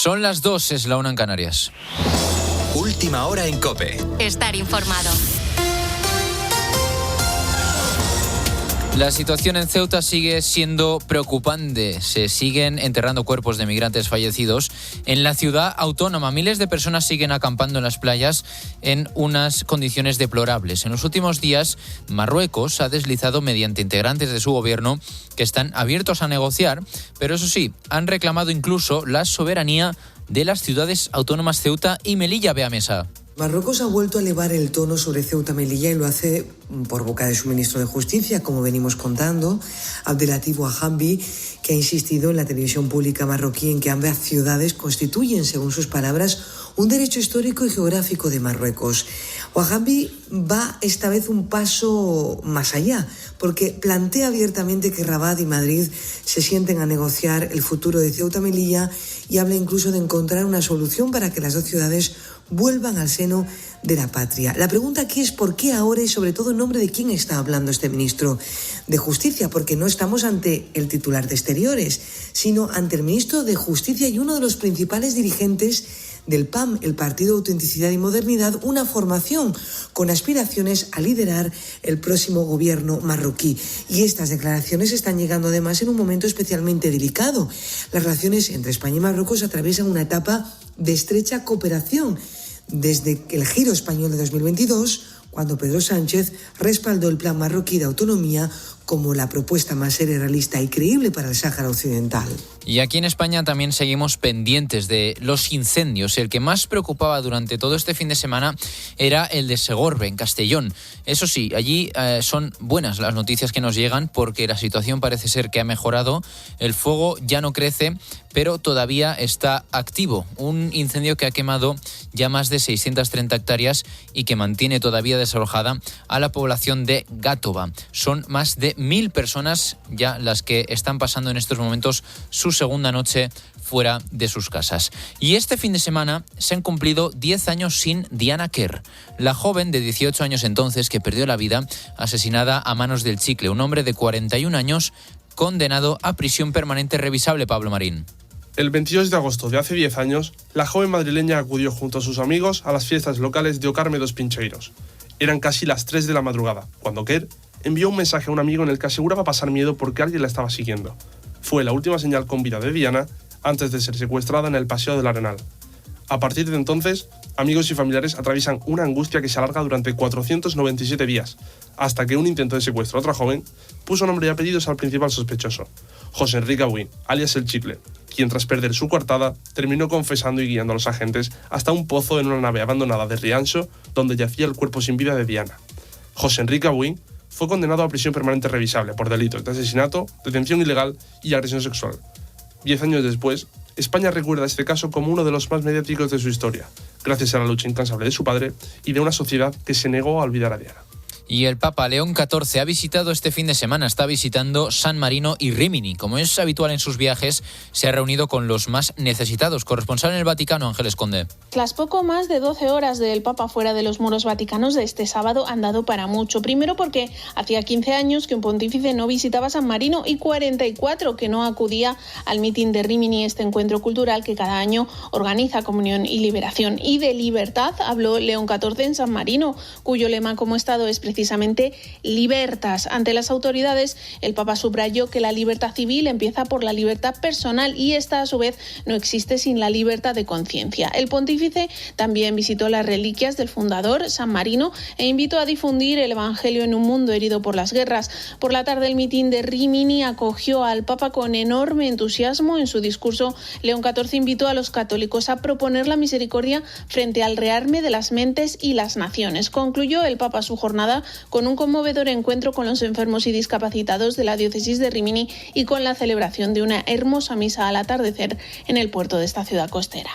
Son las 2, es la 1 en Canarias. Última hora en COPE. Estar informado. La situación en Ceuta sigue siendo preocupante. Se siguen enterrando cuerpos de migrantes fallecidos en la ciudad autónoma. Miles de personas siguen acampando en las playas en unas condiciones deplorables. En los últimos días, Marruecos ha deslizado mediante integrantes de su gobierno que están abiertos a negociar, pero eso sí, han reclamado incluso la soberanía de las ciudades autónomas Ceuta y Melilla. Bea Mesa. Marruecos ha vuelto a elevar el tono sobre Ceuta y Melilla y lo hace por boca de su ministro de Justicia, como venimos contando, Abdelatif Ouahabi, que ha insistido en la televisión pública marroquí en que ambas ciudades constituyen, según sus palabras, un derecho histórico y geográfico de Marruecos. Ouahabi va esta vez un paso más allá, porque plantea abiertamente que Rabat y Madrid se sienten a negociar el futuro de Ceuta y Melilla y habla incluso de encontrar una solución para que las dos ciudades vuelvan al seno de la patria. La pregunta aquí es por qué ahora y sobre todo en nombre de quién está hablando este ministro de Justicia, porque no estamos ante el titular de Exteriores, sino ante el ministro de Justicia y uno de los principales dirigentes del PAM, el Partido de Autenticidad y Modernidad, una formación con aspiraciones a liderar el próximo gobierno marroquí. Y estas declaraciones están llegando además en un momento especialmente delicado. Las relaciones entre España y Marruecos atraviesan una etapa de estrecha cooperación desde el giro español de 2022, cuando Pedro Sánchez respaldó el plan marroquí de autonomía como la propuesta más seria, realista y creíble para el Sáhara Occidental. Y aquí en España también seguimos pendientes de los incendios. El que más preocupaba durante todo este fin de semana era el de Segorbe, en Castellón. Eso sí, allí son buenas las noticias que nos llegan porque la situación parece ser que ha mejorado. El fuego ya no crece, pero todavía está activo. Un incendio que ha quemado ya más de 630 hectáreas y que mantiene todavía desalojada a la población de Gátova. Son más de 1.000 personas ya las que están pasando en estos momentos su segunda noche fuera de sus casas. Y este fin de semana se han cumplido 10 años sin Diana Quer, la joven de 18 años entonces que perdió la vida asesinada a manos del Chicle, un hombre de 41 años condenado a prisión permanente revisable. Pablo Marín. El 22 de agosto de hace 10 años, la joven madrileña acudió junto a sus amigos a las fiestas locales de Ocarme dos Pincheiros. Eran casi las 3 de la madrugada, cuando Quer envió un mensaje a un amigo en el que aseguraba pasar miedo porque alguien la estaba siguiendo. Fue la última señal con vida de Diana antes de ser secuestrada en el Paseo del Arenal. A partir de entonces, amigos y familiares atraviesan una angustia que se alarga durante 497 días, hasta que un intento de secuestro a otra joven puso nombre y apellidos al principal sospechoso, José Enrique Abuin, alias El Chicle, quien tras perder su coartada terminó confesando y guiando a los agentes hasta un pozo en una nave abandonada de Rianxo, donde yacía el cuerpo sin vida de Diana. José Enrique Abuin fue condenado a prisión permanente revisable por delitos de asesinato, detención ilegal y agresión sexual. 10 años después, España recuerda este caso como uno de los más mediáticos de su historia, gracias a la lucha incansable de su padre y de una sociedad que se negó a olvidar a Diana. Y el Papa León XIV ha visitado este fin de semana, está visitando San Marino y Rímini. Como es habitual en sus viajes, se ha reunido con los más necesitados. Corresponsal en el Vaticano, Ángeles Conde. Las poco más de 12 horas del Papa fuera de los muros vaticanos de este sábado han dado para mucho. Primero porque hacía 15 años que un pontífice no visitaba San Marino y 44 que no acudía al mitin de Rímini, este encuentro cultural que cada año organiza Comunión y Liberación. Y de libertad habló León XIV en San Marino, cuyo lema como Estado es precisamente libertas. Ante las autoridades, el Papa subrayó que la libertad civil empieza por la libertad personal y esta a su vez no existe sin la libertad de conciencia. El pontífice también visitó las reliquias del fundador, San Marino, e invitó a difundir el Evangelio en un mundo herido por las guerras. Por la tarde, el mitin de Rímini acogió al Papa con enorme entusiasmo. En su discurso, León XIV invitó a los católicos a proponer la misericordia frente al rearme de las mentes y las naciones. Concluyó el Papa su jornada con un conmovedor encuentro con los enfermos y discapacitados de la diócesis de Rímini y con la celebración de una hermosa misa al atardecer en el puerto de esta ciudad costera.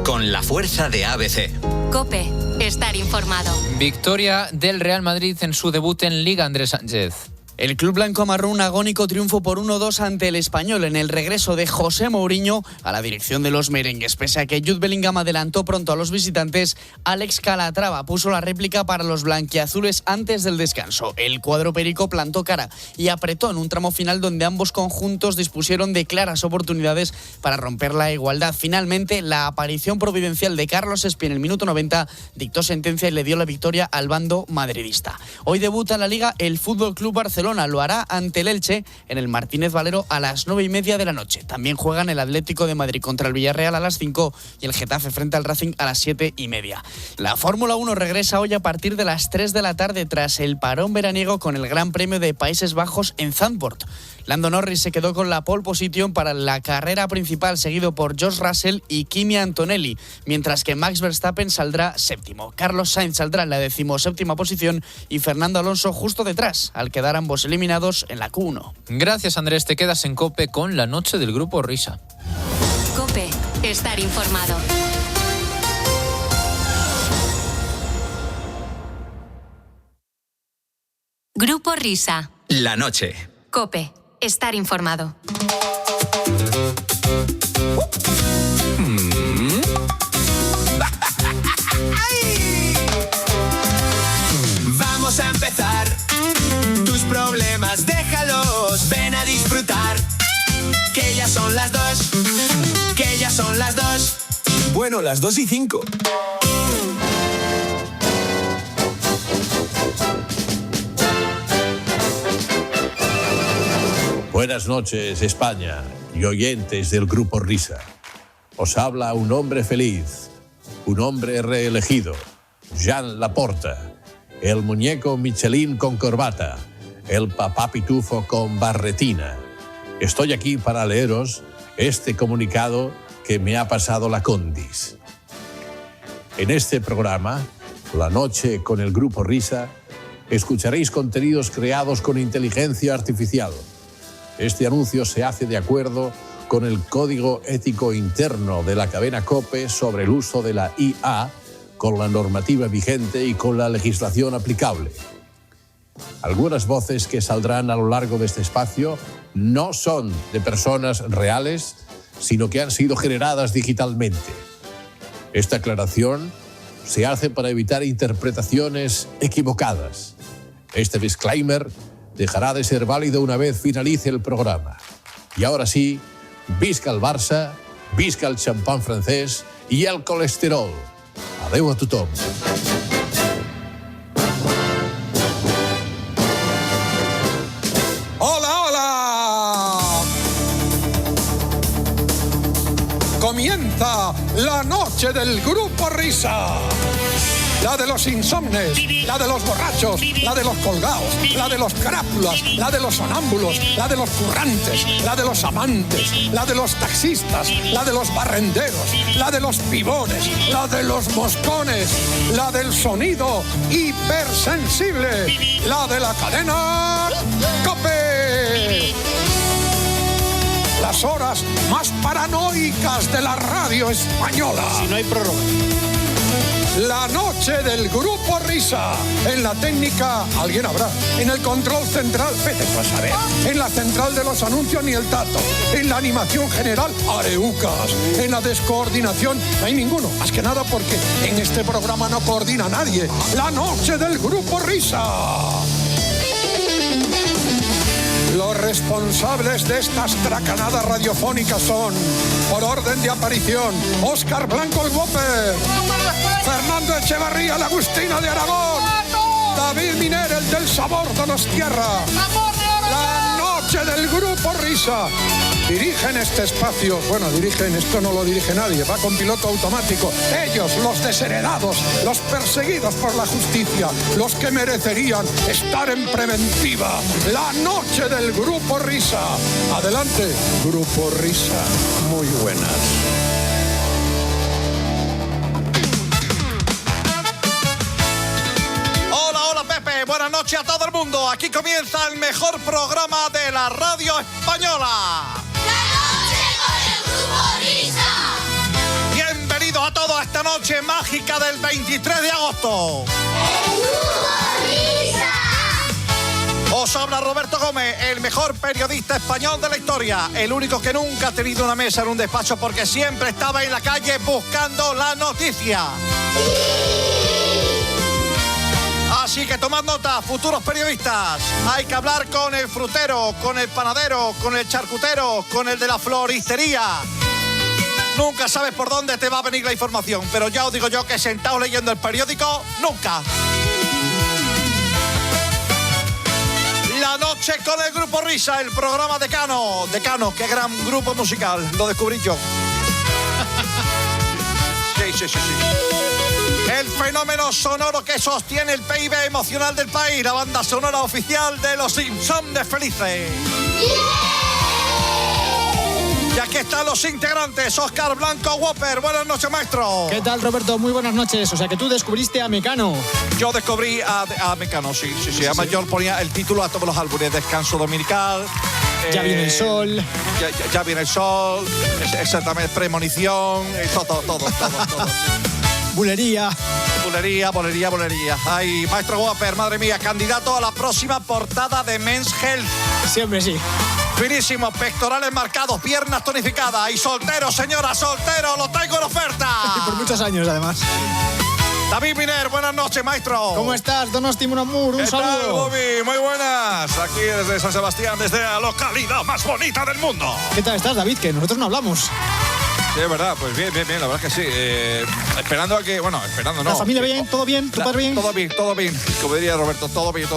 Con la fuerza de ABC. COPE, estar informado. Victoria del Real Madrid en su debut en Liga, Andrés Sánchez. El club blanco-marrón un agónico triunfo por 1-2 ante el Español en el regreso de José Mourinho a la dirección de los merengues. Pese a que Jude Bellingham adelantó pronto a los visitantes, Alex Calatrava puso la réplica para los blanquiazules antes del descanso. El cuadro perico plantó cara y apretó en un tramo final donde ambos conjuntos dispusieron de claras oportunidades para romper la igualdad. Finalmente, la aparición providencial de Carlos Espí en el minuto 90 dictó sentencia y le dio la victoria al bando madridista. Hoy debuta en la Liga el Fútbol Club Barcelona. Lo hará ante el Elche en el Martínez Valero a las 9:30 de la noche. También juegan el Atlético de Madrid contra el Villarreal a las 5 y el Getafe frente al Racing a las 7:30. La Fórmula 1 regresa hoy a partir de las 3 de la tarde tras el parón veraniego con el Gran Premio de Países Bajos en Zandvoort. Lando Norris se quedó con la pole position para la carrera principal, seguido por George Russell y Kimi Antonelli, mientras que Max Verstappen saldrá séptimo. Carlos Sainz saldrá en la 17ª posición y Fernando Alonso justo detrás, al quedar ambos eliminados en la Q1. Gracias, Andrés. Te quedas en COPE con la noche del Grupo Risa. COPE. Estar informado. Grupo Risa. La noche. COPE. Estar informado. Vamos a empezar. Tus problemas déjalos, ven a disfrutar. Que ya son las 2. Que ya son las 2. Bueno, las 2:05. Buenas noches, España y oyentes del Grupo Risa. Os habla un hombre feliz, un hombre reelegido, Jean Laporta, el muñeco Michelin con corbata, el papá pitufo con barretina. Estoy aquí para leeros este comunicado que me ha pasado la Condis. En este programa, La Noche con el Grupo Risa, escucharéis contenidos creados con inteligencia artificial. Este anuncio se hace de acuerdo con el Código Ético Interno de la cadena COPE sobre el uso de la IA, con la normativa vigente y con la legislación aplicable. Algunas voces que saldrán a lo largo de este espacio no son de personas reales, sino que han sido generadas digitalmente. Esta aclaración se hace para evitar interpretaciones equivocadas. Este disclaimer dejará de ser válido una vez finalice el programa. Y ahora sí, visca el Barça, visca el champán francés y el colesterol. Adeu a tothom. ¡Hola, hola! Comienza la noche del Grupo Risa. La de los insomnes, la de los borrachos, la de los colgados, la de los crápulas, la de los sonámbulos, la de los currantes, la de los amantes, la de los taxistas, la de los barrenderos, la de los pibones, la de los moscones, la del sonido hipersensible, la de la cadena COPE. Las horas más paranoicas de la radio española. Si no hay prórroga. La noche del Grupo Risa. En la técnica, alguien habrá. En el control central, vete tú a saber. En la central de los anuncios, ni el tato. En la animación general, areucas. En la descoordinación, no hay ninguno. Más que nada porque en este programa no coordina nadie. La noche del Grupo Risa. Los responsables de estas tracanadas radiofónicas son, por orden de aparición, Óscar Blanco el Whopper, Fernando Echevarría, la Agustina de Aragón, David Miner, el del sabor Donostierra, la noche del Grupo Risa. Dirigen este espacio, dirigen, esto no lo dirige nadie, va con piloto automático. Ellos, los desheredados, los perseguidos por la justicia, los que merecerían estar en preventiva. La noche del Grupo Risa. Adelante, Grupo Risa. Muy buenas. Buenas noches a todo el mundo. Aquí comienza el mejor programa de la radio española. ¡La noche con el Grupo Risa! Bienvenidos a todos a esta noche mágica del 23 de agosto. ¡El Grupo Risa! Os habla Roberto Gómez, el mejor periodista español de la historia, el único que nunca ha tenido una mesa en un despacho porque siempre estaba en la calle buscando la noticia. Así que tomad nota, futuros periodistas, hay que hablar con el frutero, con el panadero, con el charcutero, con el de la floristería. Nunca sabes por dónde te va a venir la información, pero ya os digo yo que sentados leyendo el periódico, nunca. La noche con el Grupo Risa, el programa Decano. Decano, qué gran grupo musical, lo descubrí yo. Sí. El fenómeno sonoro que sostiene el PIB emocional del país, la banda sonora oficial de Los Simpsons de Felices. Y aquí están los integrantes, Óscar Blanco Whopper. Buenas noches, maestro. ¿Qué tal, Roberto? Muy buenas noches. O sea, que tú descubriste a Mecano. Yo descubrí a Mecano, sí. Además, yo ponía el título a todos los álbumes. Descanso dominical. Ya viene el sol. Ya viene el sol. Exactamente, premonición. Todo. Bulería. Ay, maestro Whopper, madre mía, candidato a la próxima portada de Men's Health. Siempre sí. Finísimos, pectorales marcados, piernas tonificadas y soltero, señora, soltero, lo traigo en oferta. Y por muchos años, además. David Miner, buenas noches, maestro. ¿Cómo estás, Donosti Munamur? Un saludo. ¿Qué tal, Bobby? Muy buenas. Aquí desde San Sebastián, desde la localidad más bonita del mundo. ¿Qué tal estás, David? Que nosotros no hablamos. Sí, es verdad, pues bien, la verdad es que sí. Esperando a que, esperando no. ¿La familia bien? ¿Todo bien? ¿Tu padre bien? Todo bien. Como diría Roberto, todo bien.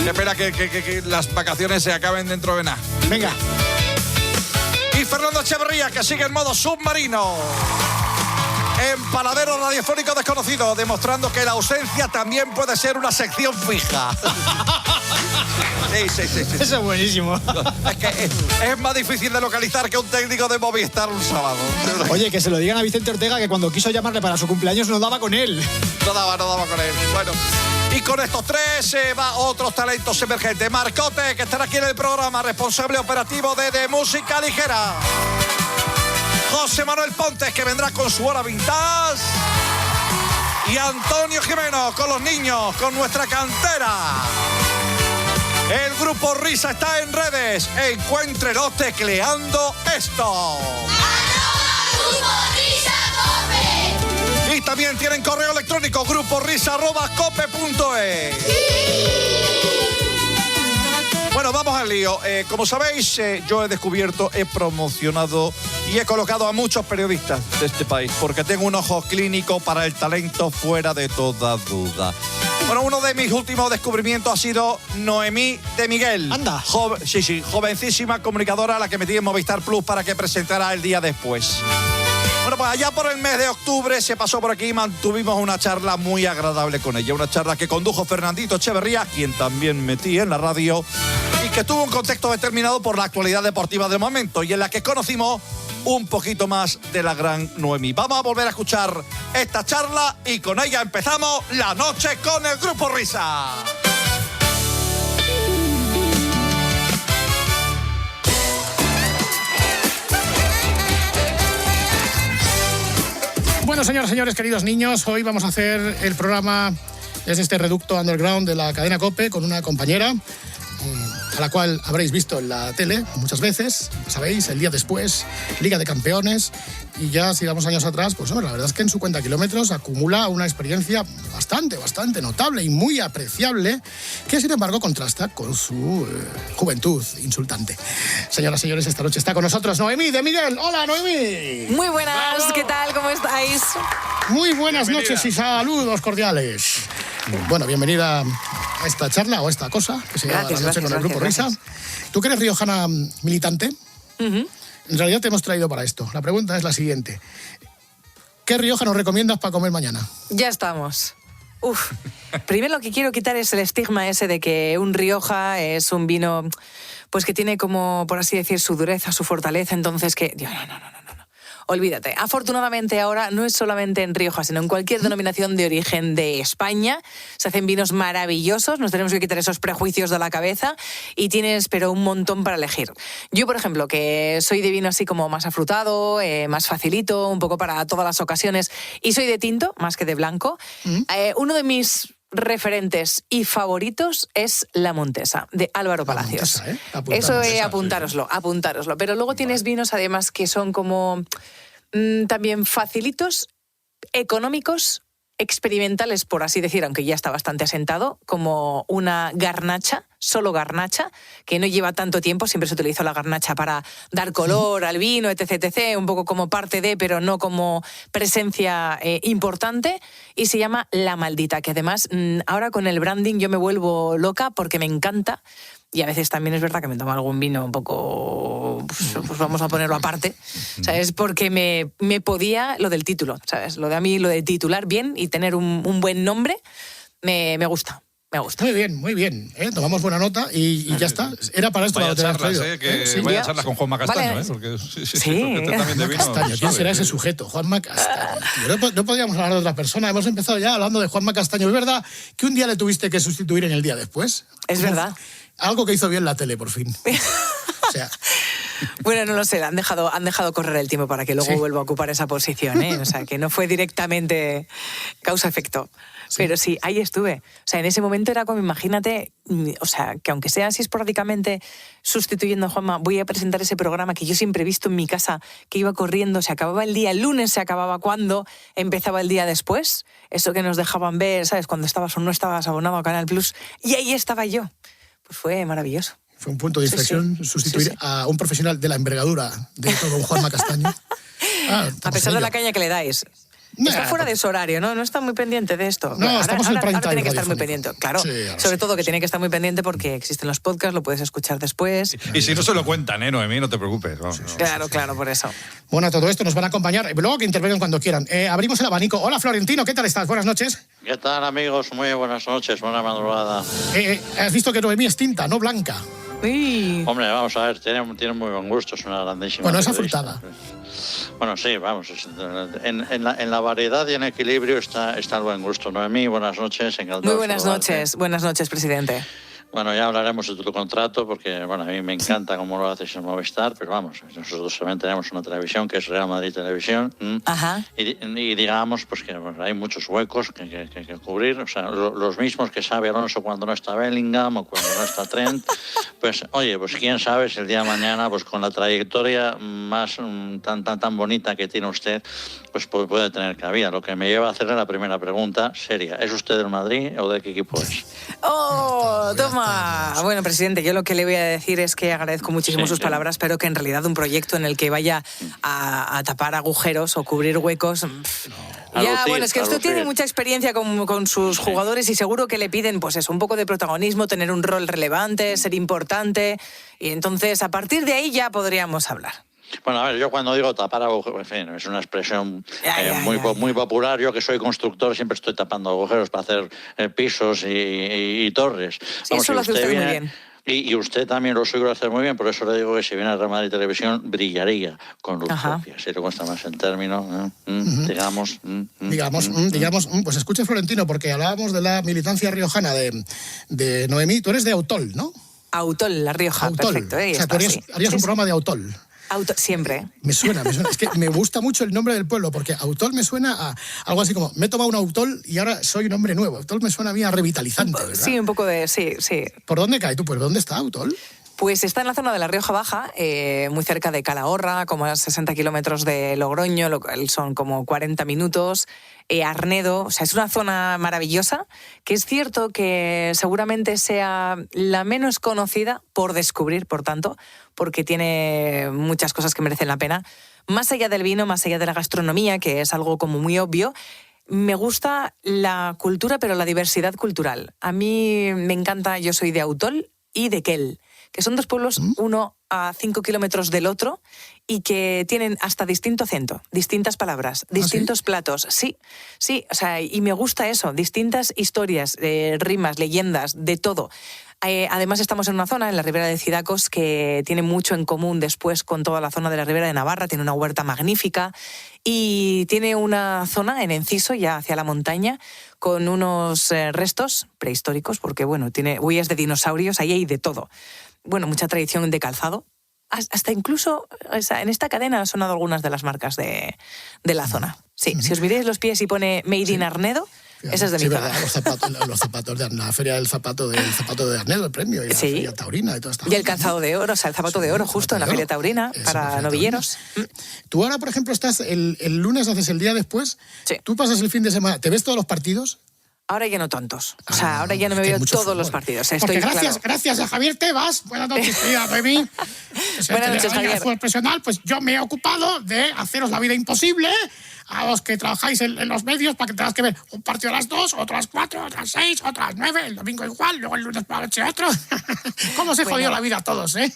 Qué pena que las vacaciones se acaben dentro de nada. Venga. Y Fernando Echeverría, que sigue en modo submarino. Empaladero radiofónico desconocido, demostrando que la ausencia también puede ser una sección fija. Sí. Eso es buenísimo. Es que es más difícil de localizar que un técnico de Movistar un sábado. Oye, que se lo digan a Vicente Ortega, que cuando quiso llamarle para su cumpleaños no daba con él. No daba con él. Bueno, y con estos tres se va otros talentos emergentes. Marcote, que estará aquí en el programa, responsable operativo de música ligera. José Manuel Pontes, que vendrá con su hora vintage. Y Antonio Jimeno, con los niños, con nuestra cantera. El Grupo Risa está en redes. Encuéntrenlo tecleando esto. ¡Grupo Risa Cope! Y también tienen correo electrónico, gruporisa@cope.es. Bueno, vamos al lío. Como sabéis, yo he descubierto, he promocionado y he colocado a muchos periodistas de este país porque tengo un ojo clínico para el talento fuera de toda duda. Bueno, uno de mis últimos descubrimientos ha sido Noemí de Miguel. Anda. Jovencísima comunicadora a la que metí en Movistar Plus para que presentara el día después. Bueno, pues allá por el mes de octubre se pasó por aquí y mantuvimos una charla muy agradable con ella. Una charla que condujo Fernandito Echeverría, quien también metí en la radio, y que tuvo un contexto determinado por la actualidad deportiva del momento y en la que conocimos un poquito más de la gran Noemí. Vamos a volver a escuchar esta charla y con ella empezamos la noche con el Grupo Risa. Bueno, señoras y señores, queridos niños, hoy vamos a hacer el programa desde este reducto underground de la cadena COPE con una compañera a la cual habréis visto en la tele muchas veces, sabéis, el día después, Liga de Campeones, y ya si damos años atrás, pues hombre, la verdad es que en su cuenta kilómetros acumula una experiencia bastante notable y muy apreciable, que sin embargo contrasta con su juventud insultante. Señoras y señores, esta noche está con nosotros Noemí de Miguel. ¡Hola, Noemí! Muy buenas, ¡bravo! ¿Qué tal? ¿Cómo estáis? Muy buenas noches y saludos cordiales. Bueno, bienvenida a esta charla o a esta cosa que se llama La Noche con el Grupo Risa. Tú que eres riojana militante, en realidad te hemos traído para esto. La pregunta es la siguiente. ¿Qué Rioja nos recomiendas para comer mañana? Ya estamos. Primero lo que quiero quitar es el estigma ese de que un Rioja es un vino pues que tiene como, por así decir, su dureza, su fortaleza, entonces que... No. Olvídate. Afortunadamente ahora no es solamente en Rioja, sino en cualquier denominación de origen de España. Se hacen vinos maravillosos, nos tenemos que quitar esos prejuicios de la cabeza y tienes, pero un montón para elegir. Yo, por ejemplo, que soy de vino así como más afrutado, más facilito, un poco para todas las ocasiones, y soy de tinto más que de blanco, uno de mis referentes y favoritos es La Montesa, de Álvaro Palacios. Eso apuntároslo. Pero luego tienes vinos además que son como también facilitos, económicos, experimentales, por así decir, aunque ya está bastante asentado, como una garnacha, solo garnacha, que no lleva tanto tiempo. Siempre se utilizó la garnacha para dar color al vino, etc., un poco como parte de, pero no como presencia importante, y se llama La Maldita, que además ahora con el branding yo me vuelvo loca porque me encanta. Y a veces también es verdad que me tomo algún vino un poco, pues vamos a ponerlo aparte, ¿sabes? Porque me podía lo del título, ¿sabes? Lo de titular bien y tener un buen nombre, me gusta. Muy bien. Tomamos buena nota y ya está. Era para esto. Vaya charlas, vaya charlas con Juanma Castaño, vale. Porque usted también de vino. Castaño, ¿quién será ese sujeto? Juanma Castaño. No podríamos hablar de otra persona. Hemos empezado ya hablando de Juanma Castaño. ¿Es verdad que un día le tuviste que sustituir en el día después? Es verdad. Algo que hizo bien la tele, por fin. O sea... Bueno, no lo sé, han dejado correr el tiempo para que luego vuelva a ocupar esa posición, ¿eh? O sea, que no fue directamente causa-efecto. Sí. Pero sí, ahí estuve. O sea, en ese momento era como, imagínate, o sea, que aunque sea así esporádicamente sustituyendo a Juanma, voy a presentar ese programa que yo siempre he visto en mi casa, que iba corriendo, se acababa el día, el lunes se acababa cuando empezaba el día después. Eso que nos dejaban ver, ¿sabes? Cuando estabas o no estabas abonado a Canal Plus. Y ahí estaba yo. Pues fue maravilloso. Fue un punto de inflexión sustituir a un profesional de la envergadura de todo un Juanma Castaño. A pesar de la caña que le dais. Está fuera de su horario, ¿no? No está muy pendiente de esto. No, estamos en el prime time. Ahora tiene que estar muy pendiente, claro. Sí, sobre todo que tiene que estar muy pendiente porque existen los podcasts, lo puedes escuchar después. Y si no se lo cuentan, Noemí, no te preocupes. Claro, por eso. Bueno, a todo esto nos van a acompañar. Luego que intervengan cuando quieran. Abrimos el abanico. Hola, Florentino, ¿qué tal estás? Buenas noches. ¿Qué tal, amigos? Muy buenas noches, buena madrugada. Has visto que Noemí es tinta, no blanca. Sí. Hombre, vamos a ver, tiene muy buen gusto, es una grandísima. Bueno, es afrutada. Bueno, sí, vamos, en la variedad y en equilibrio está el buen gusto. Noemí, buenas noches, encantado. Muy buenas noches, presidente. Bueno, ya hablaremos de tu contrato porque, bueno, a mí me encanta cómo lo haces en Movistar, pero vamos, nosotros también tenemos una televisión que es Real Madrid Televisión. Ajá. Y digamos pues que hay muchos huecos que cubrir, o sea, los mismos que sabe Alonso cuando no está Bellingham o cuando no está Trent, pues oye, pues quién sabe si el día de mañana, pues con la trayectoria más tan bonita que tiene usted, pues puede tener cabida. Lo que me lleva a hacerle la primera pregunta seria, ¿es usted del Madrid o de qué equipo es? ¡Oh, toma! Bueno, presidente, yo lo que le voy a decir es que agradezco muchísimo sus palabras, pero que en realidad un proyecto en el que vaya a tapar agujeros o cubrir huecos... Bueno, es que usted tiene mucha experiencia con sus jugadores y seguro que le piden, pues eso, un poco de protagonismo, tener un rol relevante, ser importante, y entonces a partir de ahí ya podríamos hablar. Bueno, a ver, yo cuando digo tapar agujeros, en fin, es una expresión muy popular. Yo que soy constructor siempre estoy tapando agujeros para hacer pisos y torres. Sí, vamos, eso lo hace usted muy bien. Y usted también lo suyo hacer muy bien, por eso le digo que si viene a Real Madrid Televisión brillaría con luz propia. Si le cuesta más el término, digamos. Pues escuche, Florentino, porque hablábamos de la militancia riojana de Noemí. Tú eres de Autol, ¿no? Autol, La Rioja, perfecto. O sea, tú harías un programa de Autol. Siempre. Me suena. Es que me gusta mucho el nombre del pueblo, porque Autol me suena a algo así como, me he tomado un Autol y ahora soy un hombre nuevo. Autol me suena a mí a revitalizante, ¿verdad? Sí, un poco de... Sí. ¿Por dónde cae tú? ¿Por dónde está Autol? Pues está en la zona de La Rioja Baja, muy cerca de Calahorra, como a 60 kilómetros de Logroño, lo cual son como 40 minutos. Arnedo, o sea, es una zona maravillosa, que es cierto que seguramente sea la menos conocida por descubrir, por tanto, porque tiene muchas cosas que merecen la pena. Más allá del vino, más allá de la gastronomía, que es algo como muy obvio, me gusta la cultura, pero la diversidad cultural. A mí me encanta, yo soy de Autol y de Quel, que son dos pueblos, uno a 5 kilómetros del otro, y que tienen hasta distinto acento, distintas palabras, distintos platos. Sí, o sea, y me gusta eso, distintas historias, rimas, leyendas, de todo. Además estamos en una zona, en la Ribera de Cidacos, que tiene mucho en común después con toda la zona de la Ribera de Navarra, tiene una huerta magnífica y tiene una zona en Enciso, ya hacia la montaña, con unos restos prehistóricos, porque bueno, tiene huellas de dinosaurios, ahí hay de todo. Bueno, mucha tradición de calzado. Hasta incluso en esta cadena han sonado algunas de las marcas de la zona. Sí, si os miráis los pies y pone Made in Arnedo, Ese es de mi Sí, zona. verdad, los zapatos de la feria del zapato de Arnedo, el premio, y la Sí. feria taurina y todo esto. Y el calzado de oro, o sea, el zapato de oro justo en la feria taurina para novilleros. Tú ahora, por ejemplo, estás el lunes, haces el día después. Sí. Tú pasas el fin de semana, ¿te ves todos los partidos? Ahora ya no tantos. O sea, ahora ya no me veo todos los partidos. Porque Estoy, gracias a Javier Tebas, buenas noches, querida Noemí. Buenas noches, Javier. Fue profesional, pues yo me he ocupado de haceros la vida imposible a los que trabajáis en los medios para que tengas que ver un partido a las 2, otro a las 4, otro a las 6, otro a las 9, el domingo igual, luego el lunes por la noche otro. ¿Cómo se jodió la vida a todos, eh?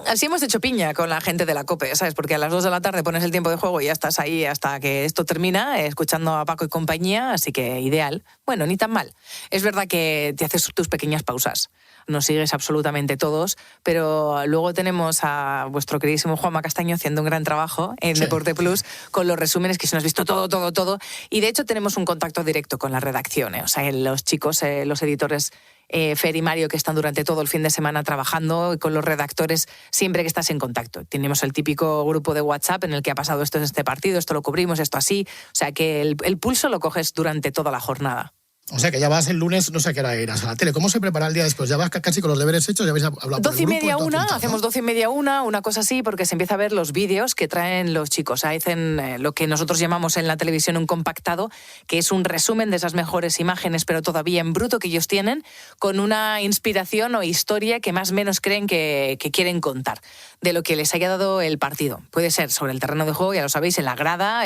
Así hemos hecho piña con la gente de la COPE, ¿sabes? Porque a las 2 de la tarde pones el tiempo de juego y ya estás ahí hasta que esto termina, escuchando a Paco y compañía, así que ideal. Bueno, ni tan mal. Es verdad que te haces tus pequeñas pausas. Nos sigues absolutamente todos, pero luego tenemos a vuestro queridísimo Juanma Castaño haciendo un gran trabajo en Deporte Plus con los resúmenes que se nos ha visto todo. Y de hecho tenemos un contacto directo con la redacción, O sea, los chicos, los editores Fer y Mario, que están durante todo el fin de semana trabajando, y con los redactores siempre que estás en contacto. Tenemos el típico grupo de WhatsApp en el que ha pasado esto en este partido, esto lo cubrimos, esto así. O sea que el pulso lo coges durante toda la jornada. O sea, que ya vas el lunes, no sé a qué hora irás a la tele. ¿Cómo se prepara el día después? ¿Ya vas casi con los deberes hechos? ¿Ya habéis hablado por el grupo? 12:30 una, hacemos 12:30 una cosa así, porque se empieza a ver los vídeos que traen los chicos. Hacen lo que nosotros llamamos en la televisión un compactado, que es un resumen de esas mejores imágenes, pero todavía en bruto, que ellos tienen, con una inspiración o historia que más o menos creen que quieren contar de lo que les haya dado el partido. Puede ser sobre el terreno de juego, ya lo sabéis, en la grada,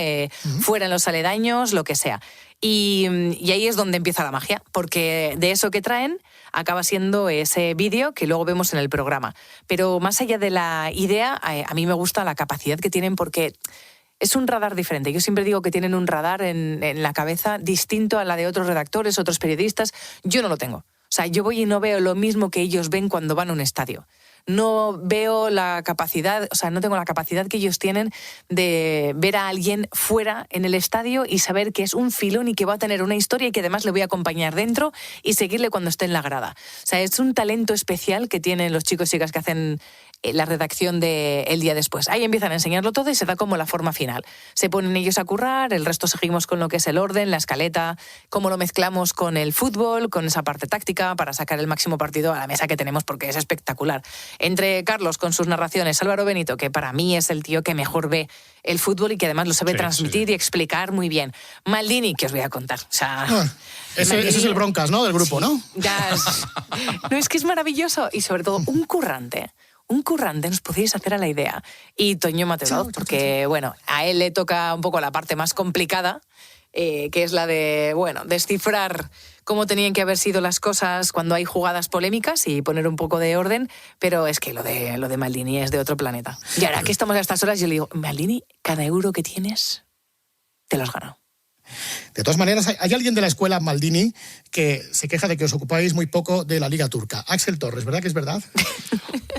fuera en los aledaños, lo que sea. Y ahí es donde empieza la magia, porque de eso que traen acaba siendo ese vídeo que luego vemos en el programa. Pero más allá de la idea, a mí me gusta la capacidad que tienen, porque es un radar diferente. Yo siempre digo que tienen un radar en la cabeza distinto a la de otros redactores, otros periodistas. Yo no lo tengo. O sea, yo voy y no veo lo mismo que ellos ven cuando van a un estadio. No veo la capacidad, o sea, no tengo la capacidad que ellos tienen de ver a alguien fuera en el estadio y saber que es un filón y que va a tener una historia y que además le voy a acompañar dentro y seguirle cuando esté en la grada. O sea, es un talento especial que tienen los chicos y chicas que hacen la redacción de El Día Después. Ahí empiezan a enseñarlo todo y se da como la forma final. Se ponen ellos a currar, el resto seguimos con lo que es el orden, la escaleta, cómo lo mezclamos con el fútbol, con esa parte táctica para sacar el máximo partido a la mesa que tenemos, porque es espectacular. Entre Carlos con sus narraciones, Álvaro Benito, que para mí es el tío que mejor ve el fútbol y que además lo sabe transmitir y explicar muy bien. Maldini, que os voy a contar. O sea, ese es el Broncas, ¿no? Del grupo, sí, ¿no? No, es que es maravilloso. Y sobre todo, un currante, nos podéis hacer a la idea. Y Toño Mateo, porque, bueno, a él le toca un poco la parte más complicada, que es la de, bueno, descifrar cómo tenían que haber sido las cosas cuando hay jugadas polémicas y poner un poco de orden, pero es que lo de Maldini es de otro planeta. Y ahora que estamos a estas horas, yo le digo, Maldini, cada euro que tienes, te lo has ganado. De todas maneras, hay alguien de la escuela Maldini que se queja de que os ocupáis muy poco de la Liga Turca. Axel Torres, ¿verdad que es verdad?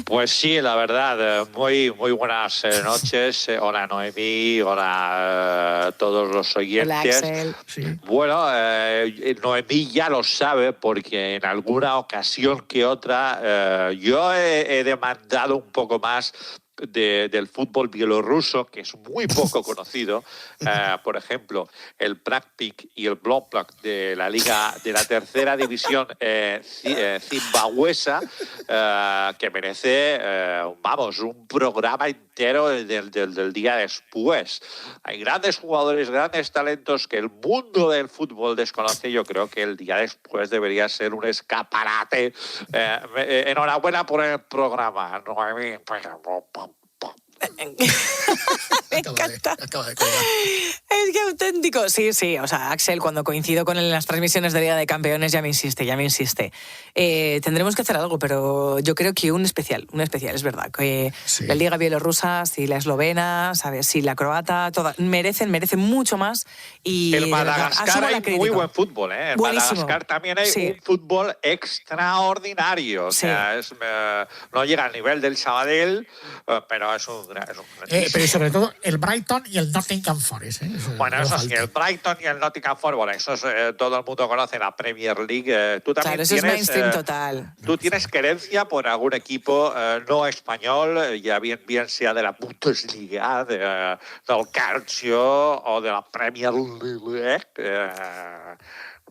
Pues sí, la verdad, muy buenas noches. Hola Noemí, hola todos los oyentes. Hola Axel. Sí. Bueno, Noemí ya lo sabe porque en alguna ocasión que otra yo he demandado un poco más del fútbol bielorruso, que es muy poco conocido. Por ejemplo, el Praktik y el Bloplak de la Liga de la tercera división zimbabuesa, que merece, un programa entero del día después. Hay grandes jugadores, grandes talentos que el mundo del fútbol desconoce. Yo creo que el día después debería ser un escaparate. Enhorabuena por el programa, Noemí. Me encanta. Es que auténtico. Sí, o sea, Axel, cuando coincido con él en las transmisiones de Liga de Campeones, ya me insiste. Tendremos que hacer algo, pero yo creo que un especial, es verdad. Que la Liga bielorrusa, si la eslovena, ¿sabes? Si la croata, todas merecen mucho más. Y el Madagascar hay muy buen fútbol, ¿eh? El Buenísimo. Madagascar también hay un fútbol extraordinario. O sea, no llega al nivel del Sabadell, pero es un pero sobre todo el Brighton y el Nottingham Forest. Bueno, eso sí, el Brighton y el Nottingham Forest, bueno, eso es, todo el mundo conoce la Premier League. Tú también Claro, eso es tienes, mainstream total. tú tienes querencia por algún equipo no español, ya bien sea de la Bundesliga, del Calcio o de la Premier League.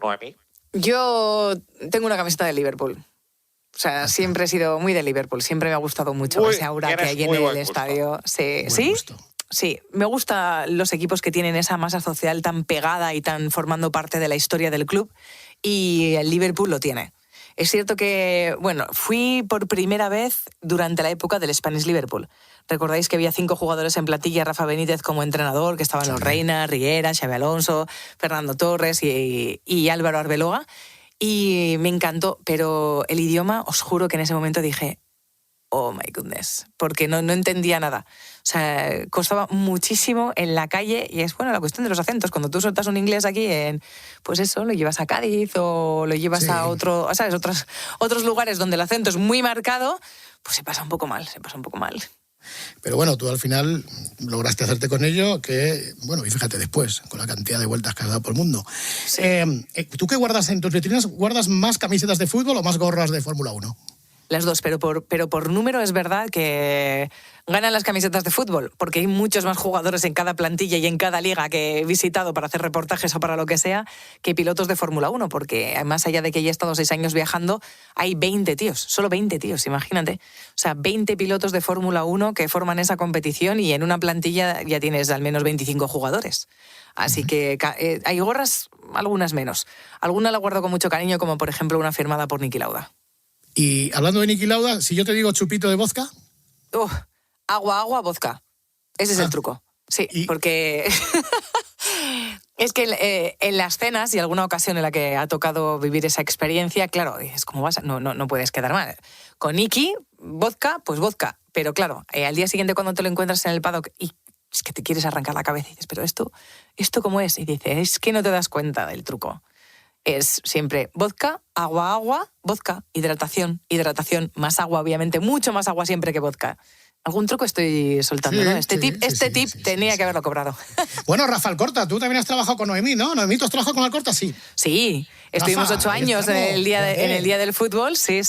Noemí. Yo tengo una camiseta de Liverpool. O sea, siempre he sido muy de Liverpool. Siempre me ha gustado mucho ese aura que hay en el estadio. Sí, ¿sí? Sí, me gustan los equipos que tienen esa masa social tan pegada y tan formando parte de la historia del club. Y el Liverpool lo tiene. Es cierto que, bueno, fui por primera vez durante la época del Spanish Liverpool. Recordáis que había 5 jugadores en plantilla, Rafa Benítez como entrenador, que estaban los Reina, Riera, Xabi Alonso, Fernando Torres y Álvaro Arbeloa. Y me encantó, pero el idioma, os juro que en ese momento dije, oh my goodness, porque no entendía nada. O sea, costaba muchísimo en la calle y es, bueno, la cuestión de los acentos. Cuando tú sueltas un inglés aquí, pues eso, lo llevas a Cádiz o lo llevas a ¿sabes? Otros lugares donde el acento es muy marcado, pues se pasa un poco mal. Pero bueno, tú al final lograste hacerte con ello, que, bueno, y fíjate después, con la cantidad de vueltas que has dado por el mundo. Sí. ¿Tú qué guardas en tus vitrinas? ¿Guardas más camisetas de fútbol o más gorras de Fórmula 1? Las dos, pero por número es verdad que ganan las camisetas de fútbol, porque hay muchos más jugadores en cada plantilla y en cada liga que he visitado para hacer reportajes o para lo que sea, que pilotos de Fórmula 1, porque más allá de que ya he estado 6 años viajando, hay 20 tíos, solo 20 tíos, imagínate. O sea, 20 pilotos de Fórmula 1 que forman esa competición y en una plantilla ya tienes al menos 25 jugadores. Así que hay gorras, algunas menos. Alguna la guardo con mucho cariño, como por ejemplo una firmada por Niki Lauda. Y hablando de Niki Lauda, si yo te digo chupito de vodka... Agua, vodka. Ese es el truco. Sí, porque es que en las cenas y alguna ocasión en la que ha tocado vivir esa experiencia, claro, es como vas, no puedes quedar mal. Con Niki, vodka, pues vodka. Pero claro, al día siguiente cuando te lo encuentras en el paddock y es que te quieres arrancar la cabeza y dices, pero ¿esto cómo es? Y dices, es que no te das cuenta del truco. Es siempre vodka, agua, vodka, hidratación, más agua, obviamente, mucho más agua siempre que vodka. Algún truco estoy soltando, ¿no? Este tip tenía que haberlo cobrado. Bueno, Rafa Alcorta, tú también has trabajado con Noemí, ¿no? ¿Noemí, tú has trabajado con Alcorta? Sí. Sí, estuvimos Rafa, 8 años en el día del fútbol, sí,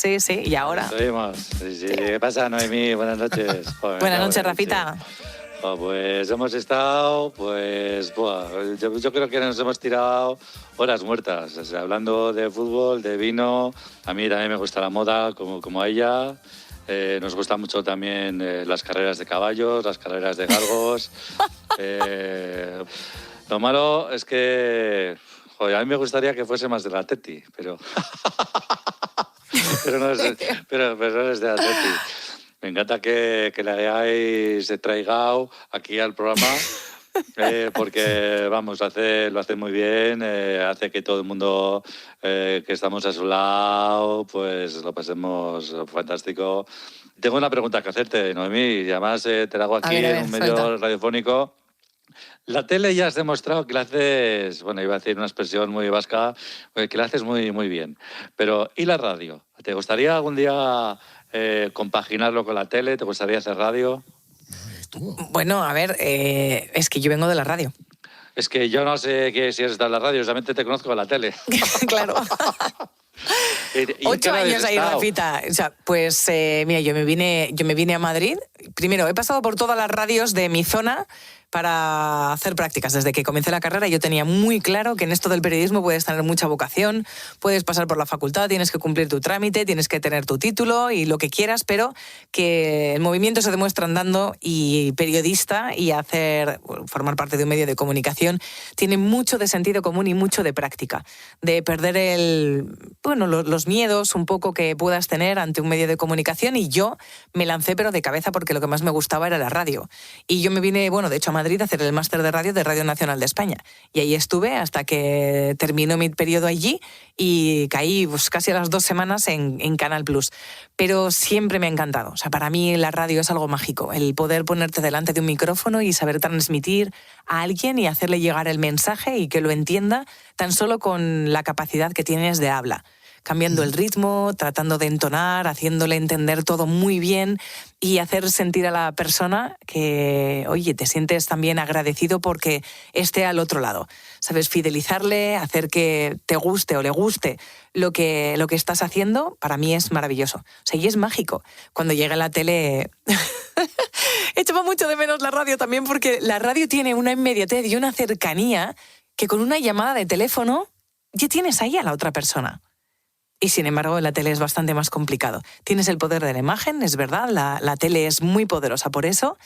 y ahora. Estuvimos, sí. ¿Qué pasa, Noemí? Buenas noches. Joder, buenas noches, Rafita. Sí. Pues hemos estado, yo creo que nos hemos tirado horas muertas, o sea, hablando de fútbol, de vino. A mí también me gusta la moda, como a ella. Nos gustan mucho también las carreras de caballos, las carreras de galgos. Lo malo es que, a mí me gustaría que fuese más del Atleti, pero no es de Atleti. Me encanta que le hayáis traigado aquí al programa, porque, vamos, lo hace muy bien, hace que todo el mundo que estamos a su lado, pues lo pasemos fantástico. Tengo una pregunta que hacerte, Noemí, y además te la hago aquí en un medio radiofónico. La tele ya has demostrado que la haces, bueno, iba a decir una expresión muy vasca, que la haces muy, muy bien. Pero, ¿y la radio? ¿Te gustaría algún día compaginarlo con la tele? ¿Te gustaría hacer radio? Bueno, a ver, es que yo vengo de la radio. Es que yo no sé si has estado en la radio, solamente te conozco en la tele. Claro. 8 años ahí, Rafita. O sea, pues mira, yo me vine a Madrid. Primero, he pasado por todas las radios de mi zona para hacer prácticas. Desde que comencé la carrera yo tenía muy claro que en esto del periodismo puedes tener mucha vocación, puedes pasar por la facultad, tienes que cumplir tu trámite, tienes que tener tu título y lo que quieras, pero que el movimiento se demuestra andando, y periodista y formar parte de un medio de comunicación tiene mucho de sentido común y mucho de práctica, de perder los miedos un poco que puedas tener ante un medio de comunicación, y yo me lancé pero de cabeza porque lo que más me gustaba era la radio. Y yo me vine, de hecho, a Madrid a hacer el máster de Radio Nacional de España. Y ahí estuve hasta que terminó mi periodo allí y caí casi a las 2 semanas en Canal Plus. Pero siempre me ha encantado. O sea, para mí la radio es algo mágico. El poder ponerte delante de un micrófono y saber transmitir a alguien y hacerle llegar el mensaje y que lo entienda tan solo con la capacidad que tienes de habla. cambiando el ritmo, tratando de entonar, haciéndole entender todo muy bien y hacer sentir a la persona que, oye, te sientes también agradecido porque esté al otro lado. ¿Sabes? Fidelizarle, hacer que te guste o le guste lo que estás haciendo, para mí es maravilloso. O sea, y es mágico. Cuando llega la tele... Echaba mucho de menos la radio también porque la radio tiene una inmediatez y una cercanía que con una llamada de teléfono ya tienes ahí a la otra persona. Y sin embargo, en la tele es bastante más complicado. Tienes el poder de la imagen, es verdad, la tele es muy poderosa por eso,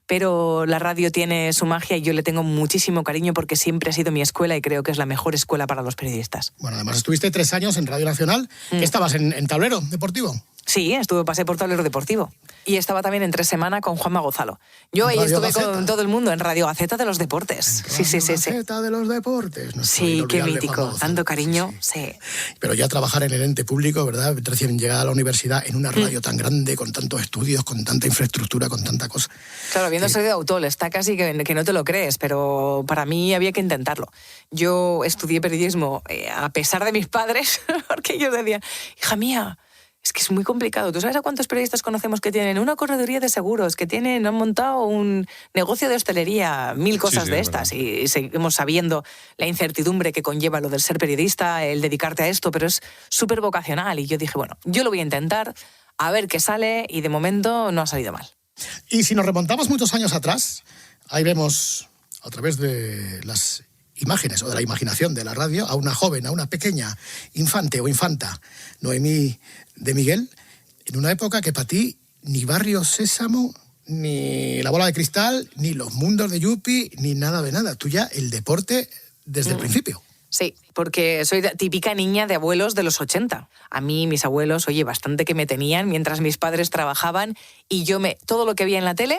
pero la radio tiene su magia y yo le tengo muchísimo cariño porque siempre ha sido mi escuela y creo que es la mejor escuela para los periodistas. Bueno, además estuviste 3 años en Radio Nacional. ¿Estabas en tablero deportivo? Sí, pasé por tablero deportivo. Y estaba también en 3 semanas con Juanma Gonzalo. Yo ahí estuve con todo el mundo en Radio Gaceta de los Deportes. Sí. Gaceta de los Deportes. Sí, qué mítico. Tanto cariño, sí. Pero ya trabajar en el ente público, ¿verdad? Recién llegada a la universidad, en una radio tan grande, con tantos estudios, con tanta infraestructura, con tanta cosa. Claro, habiendo salido de Autol, está casi que no te lo crees, pero para mí había que intentarlo. Yo estudié periodismo a pesar de mis padres, porque ellos decían, hija mía, es que es muy complicado. ¿Tú sabes a cuántos periodistas conocemos que tienen una correduría de seguros, que han montado un negocio de hostelería, 1000 cosas de estas? Y seguimos sabiendo la incertidumbre que conlleva lo del ser periodista, el dedicarte a esto, pero es súper vocacional. Y yo dije, bueno, yo lo voy a intentar, a ver qué sale, y de momento no ha salido mal. Y si nos remontamos muchos años atrás, ahí vemos, a través de las imágenes o de la imaginación de la radio, a una joven, a una pequeña infante o infanta, Noemí de Miguel, en una época que para ti ni Barrio Sésamo, ni La Bola de Cristal, ni Los Mundos de Yupi, ni nada de nada. Tú ya el deporte desde el principio. Sí, porque soy típica niña de abuelos de los 80. A mí, mis abuelos, oye, bastante que me tenían mientras mis padres trabajaban y todo lo que veía en la tele,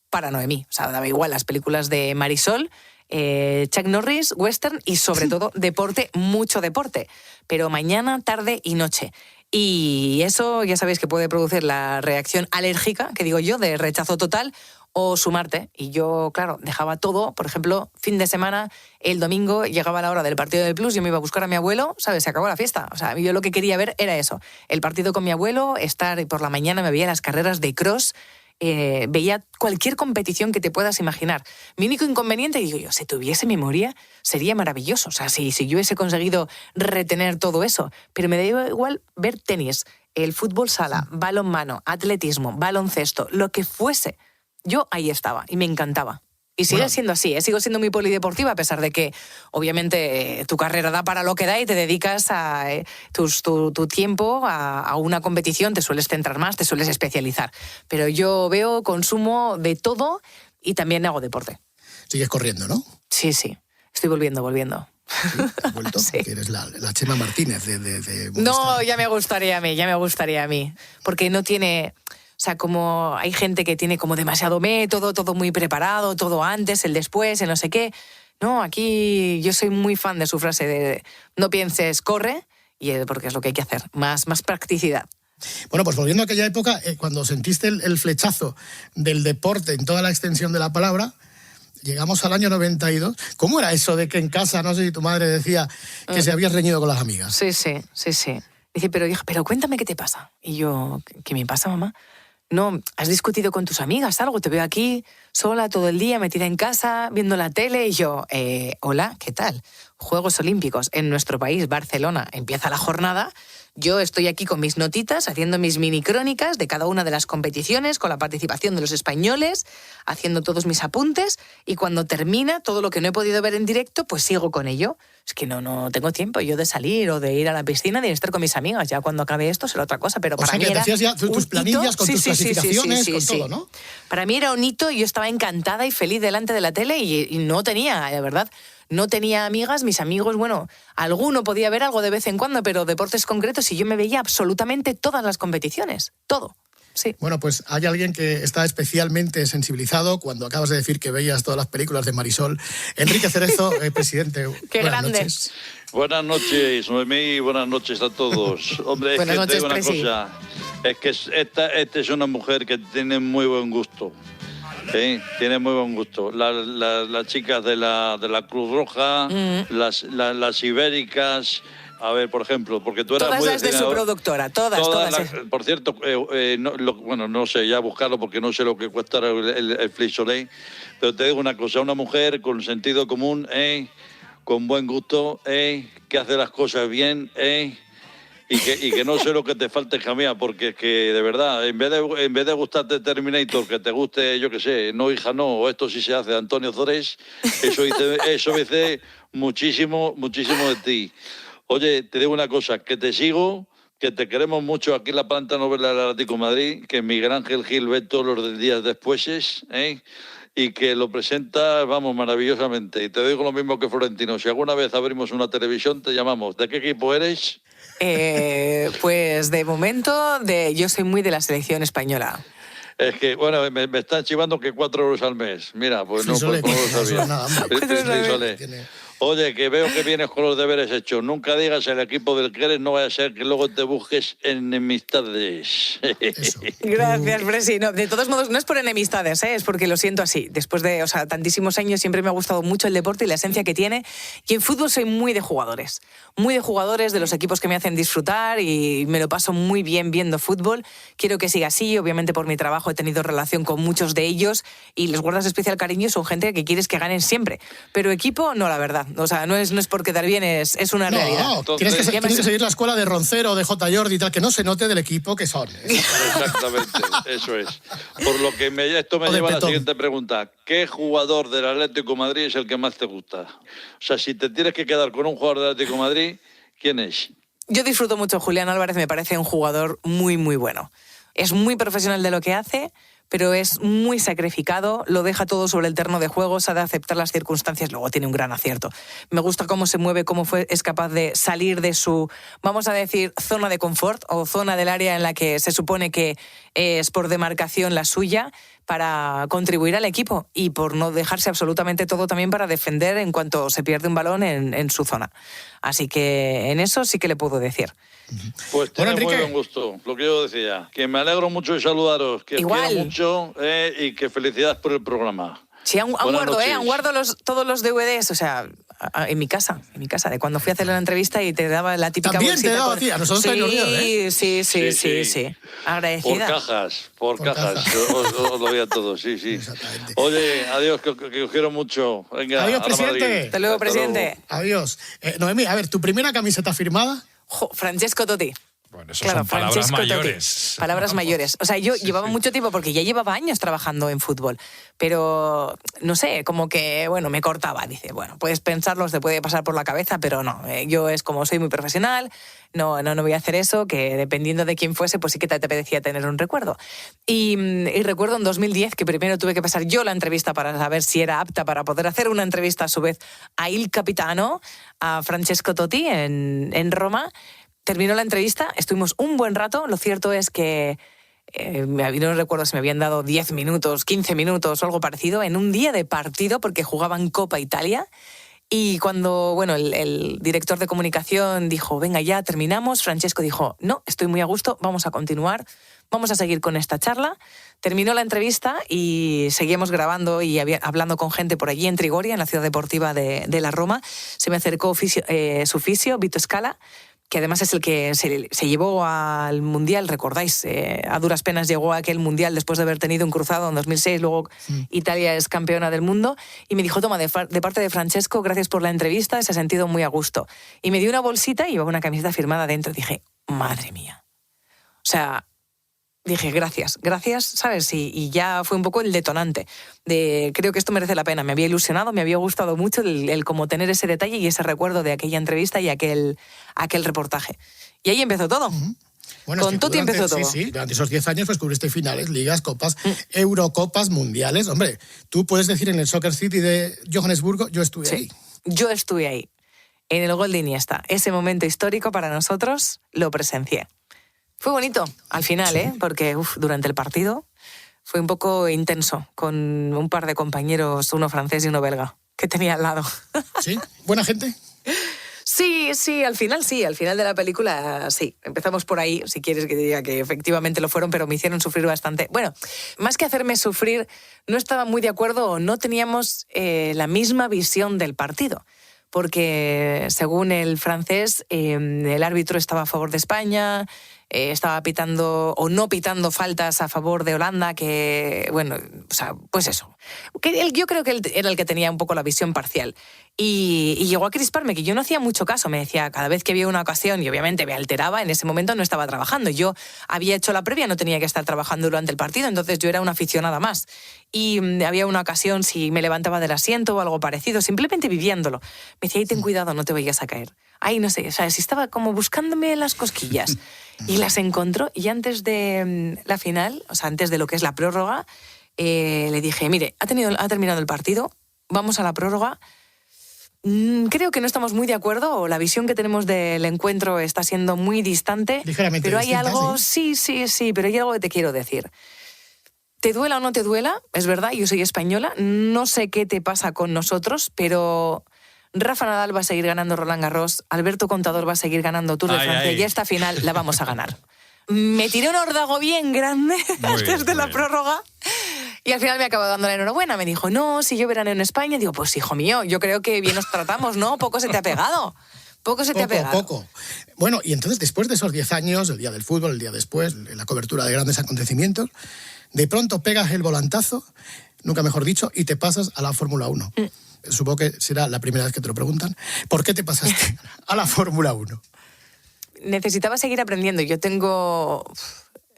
para Noemí. O sea, daba igual las películas de Marisol, Chuck Norris, western y sobre todo deporte, mucho deporte. Pero mañana, tarde y noche. Y eso ya sabéis que puede producir la reacción alérgica, que digo yo, de rechazo total, o sumarte. Y yo, claro, dejaba todo. Por ejemplo, fin de semana, el domingo, llegaba la hora del partido del Plus, yo me iba a buscar a mi abuelo, ¿sabes? Se acabó la fiesta. O sea, yo lo que quería ver era eso. El partido con mi abuelo, estar por la mañana, me veía las carreras de cross, veía cualquier competición que te puedas imaginar. Mi único inconveniente, digo yo, si tuviese memoria, sería maravilloso. O sea, si yo hubiese conseguido retener todo eso. Pero me da igual ver tenis, el fútbol sala, balonmano, atletismo, baloncesto, lo que fuese. Yo ahí estaba y me encantaba. Y sigue siendo así, sigo siendo muy polideportiva, a pesar de que, obviamente, tu carrera da para lo que da y te dedicas a tu tiempo a una competición, te sueles centrar más, te sueles especializar. Pero yo consumo de todo y también hago deporte. Sigues corriendo, ¿no? Sí, estoy volviendo. ¿Sí? ¿Has vuelto? Sí. Porque eres la Chema Martínez de No, ya me gustaría a mí. Porque no tiene... O sea, como hay gente que tiene como demasiado método, todo muy preparado, todo antes, el después, el no sé qué. No, aquí yo soy muy fan de su frase de no pienses, corre, porque es lo que hay que hacer, más practicidad. Bueno, pues volviendo a aquella época, cuando sentiste el flechazo del deporte en toda la extensión de la palabra, llegamos al año 92. ¿Cómo era eso de que en casa, no sé si tu madre decía que se habías reñido con las amigas? Sí. Dice, pero hija, cuéntame qué te pasa. Y yo, ¿qué me pasa, mamá? No, ¿has discutido con tus amigas algo? Te veo aquí sola todo el día, metida en casa, viendo la tele. Y yo, hola, ¿qué tal? Juegos Olímpicos en nuestro país, Barcelona, empieza la jornada. Yo estoy aquí con mis notitas, haciendo mis mini crónicas de cada una de las competiciones, con la participación de los españoles, haciendo todos mis apuntes, y cuando termina todo lo que no he podido ver en directo, pues sigo con ello. Es que no tengo tiempo yo de salir o de ir a la piscina, de estar con mis amigas. Ya cuando acabe esto será otra cosa, pero para mí era... O sea, que te hacías ya tus planillas con tus clasificaciones, con todo, ¿no? Para mí era un hito y yo estaba encantada y feliz delante de la tele y no tenía, de verdad... No tenía amigas, mis amigos, bueno, alguno podía ver algo de vez en cuando, pero deportes concretos y yo me veía absolutamente todas las competiciones, todo. Sí. Bueno, pues hay alguien que está especialmente sensibilizado cuando acabas de decir que veías todas las películas de Marisol. Enrique Cerezo, presidente. Qué grande. Noches. Buenas noches, Noemí, buenas noches a todos. Hombre, es que te digo una cosa, es que esta es una mujer que tiene muy buen gusto. Sí, tiene muy buen gusto. Las chicas de la Cruz Roja, las ibéricas, A ver, por ejemplo, porque tú eras todas muy las de su productora, todas. Por cierto, no sé, ya buscarlo porque no sé lo que cuesta el Flix Soleil, pero te digo una cosa, una mujer con sentido común, con buen gusto, que hace las cosas bien, y que no sé lo que te falte, hija mía, porque es que, de verdad, en vez de gustarte Terminator, que te guste, yo qué sé, No, hija, no, o Esto sí se hace, de Antonio Zores, eso dice muchísimo de ti. Oye, te digo una cosa, que te sigo, que te queremos mucho aquí en la planta novela del Atlético de Madrid, que Miguel Ángel Gil ve todos los días después, y que lo presenta, vamos, maravillosamente. Y te digo lo mismo que Florentino, si alguna vez abrimos una televisión, te llamamos. ¿De qué equipo eres? Pues de momento, yo soy muy de la selección española. Es que, bueno, me están chivando que 4 euros al mes. Mira, pues no lo sabía. Oye, que veo que vienes con los deberes hechos. Nunca digas el equipo del que eres, no vaya a ser que luego te busques enemistades. Gracias, Presi. No, de todos modos, no es por enemistades, es porque lo siento así. Después de tantísimos años siempre me ha gustado mucho el deporte y la esencia que tiene. Y en fútbol soy muy de jugadores. Muy de jugadores, de los equipos que me hacen disfrutar y me lo paso muy bien viendo fútbol. Quiero que siga así. Obviamente por mi trabajo he tenido relación con muchos de ellos y les guardas especial cariño. Son gente que quieres que ganen siempre. Pero equipo, no, la verdad. O sea, no es por quedar bien, es una realidad. Tienes que seguir la escuela de Roncero, de J. Jordi y tal, que no se note del equipo que son. Exactamente, eso es. Por lo que esto me lleva a la siguiente pregunta. ¿Qué jugador del Atlético de Madrid es el que más te gusta? O sea, si te tienes que quedar con un jugador del Atlético de Madrid, ¿quién es? Yo disfruto mucho. Julián Álvarez me parece un jugador muy, muy bueno. Es muy profesional de lo que hace, pero es muy sacrificado, lo deja todo sobre el terreno de juego, sabe aceptar las circunstancias, luego tiene un gran acierto. Me gusta cómo se mueve, cómo es capaz de salir de su, vamos a decir, zona de confort o zona del área en la que se supone que es por demarcación la suya, para contribuir al equipo y por no dejarse absolutamente todo también para defender en cuanto se pierde un balón en su zona. Así que en eso sí que le puedo decir. Pues tiene muy buen gusto, lo que yo decía. Que me alegro mucho de saludaros, que os quiero mucho y que felicidades por el programa. Sí, aún guardo todos los DVDs, o sea, en mi casa, de cuando fui a hacer la entrevista y te daba la típica bolsita. También te daba, tía, nosotros te olvidado, Sí. Agradecida. Por cajas. Os lo vi a todos, sí. Oye, adiós, que os quiero mucho. Venga, adiós, presidente. Hasta luego, presidente. Adiós. Noemí, a ver, ¿tu primera camiseta firmada? Francesco Totti. Bueno, eso son palabras mayores. Palabras mayores. O sea, yo llevaba mucho tiempo, porque ya llevaba años trabajando en fútbol, pero no sé, como que, bueno, me cortaba. Dice, bueno, puedes pensarlo, te puede pasar por la cabeza, pero no. Yo es como soy muy profesional, no voy a hacer eso, que dependiendo de quién fuese, pues sí que te apetecía tener un recuerdo. Y recuerdo en 2010 que primero tuve que pasar yo la entrevista para saber si era apta para poder hacer una entrevista a su vez a Il Capitano, a Francesco Totti en Roma. Terminó la entrevista, estuvimos un buen rato. Lo cierto es que no recuerdo si me habían dado 10 minutos, 15 minutos o algo parecido en un día de partido porque jugaban Copa Italia. Y cuando el director de comunicación dijo, venga, ya terminamos, Francesco dijo, no, estoy muy a gusto, vamos a continuar, vamos a seguir con esta charla. Terminó la entrevista y seguíamos grabando y hablando con gente por allí en Trigoria, en la ciudad deportiva de la Roma. Se me acercó su fisio, Vito Scala, que además es el que se llevó al Mundial, recordáis, a duras penas llegó a aquel Mundial después de haber tenido un cruzado en 2006, luego Italia es campeona del mundo, y me dijo, toma, de parte de Francesco, gracias por la entrevista, se ha sentido muy a gusto. Y me dio una bolsita y llevaba una camiseta firmada dentro, dije, madre mía. O sea, dije, gracias, ¿sabes? Y ya fue un poco el detonante de creo que esto merece la pena. Me había ilusionado, me había gustado mucho el como tener ese detalle y ese recuerdo de aquella entrevista y aquel reportaje. Y ahí empezó todo. Bueno, con Totti empezó todo. Sí, durante esos 10 años pues cubriste finales, ligas, copas, Eurocopas, mundiales. Hombre, tú puedes decir en el Soccer City de Johannesburgo, yo estuve ahí. Yo estuve ahí, en el gol de Iniesta. Ese momento histórico para nosotros lo presencié. Fue bonito al final, porque durante el partido fue un poco intenso, con un par de compañeros, uno francés y uno belga, que tenía al lado. ¿Sí? ¿Buena gente? Sí, al final de la película sí. Empezamos por ahí, si quieres que diga que efectivamente lo fueron, pero me hicieron sufrir bastante. Bueno, más que hacerme sufrir, no estaba muy de acuerdo o no teníamos la misma visión del partido. porque según el francés, el árbitro estaba a favor de España, estaba pitando o no pitando faltas a favor de Holanda, que, bueno, o sea, pues eso. Yo creo que él era el que tenía un poco la visión parcial. Y llegó a crisparme, que yo no hacía mucho caso. Me decía, cada vez que había una ocasión, y obviamente me alteraba, en ese momento no estaba trabajando. Yo había hecho la previa, no tenía que estar trabajando durante el partido, entonces yo era una aficionada más. Y había una ocasión, si me levantaba del asiento o algo parecido, simplemente viviéndolo. Me decía, ahí ten cuidado, no te vayas a caer. Ahí no sé, o sea, si estaba como buscándome las cosquillas. Y las encontró, y antes de la final, o sea, antes de lo que es la prórroga, le dije, mire, ha terminado el partido, vamos a la prórroga. Creo que no estamos muy de acuerdo, o la visión que tenemos del encuentro está siendo muy distante. Ligeramente pero hay distinta, algo, sí, pero hay algo que te quiero decir. Te duela o no te duela, es verdad, yo soy española, no sé qué te pasa con nosotros, pero Rafa Nadal va a seguir ganando Roland Garros, Alberto Contador va a seguir ganando Tour de Francia, y esta final la vamos a ganar. Me tiré un órdago bien grande antes de la prórroga. Y al final me acabó dando la enhorabuena. Me dijo, no, si yo veraneo en España. Digo, pues hijo mío, yo creo que bien nos tratamos, ¿no? Poco se te ha pegado. Poco se te ha pegado. Poco. Bueno, y entonces después de esos 10 años, el día del fútbol, el día después, la cobertura de grandes acontecimientos, de pronto pegas el volantazo, nunca mejor dicho, y te pasas a la Fórmula 1. Supongo que será la primera vez que te lo preguntan. ¿Por qué te pasaste a la Fórmula 1? Necesitaba seguir aprendiendo.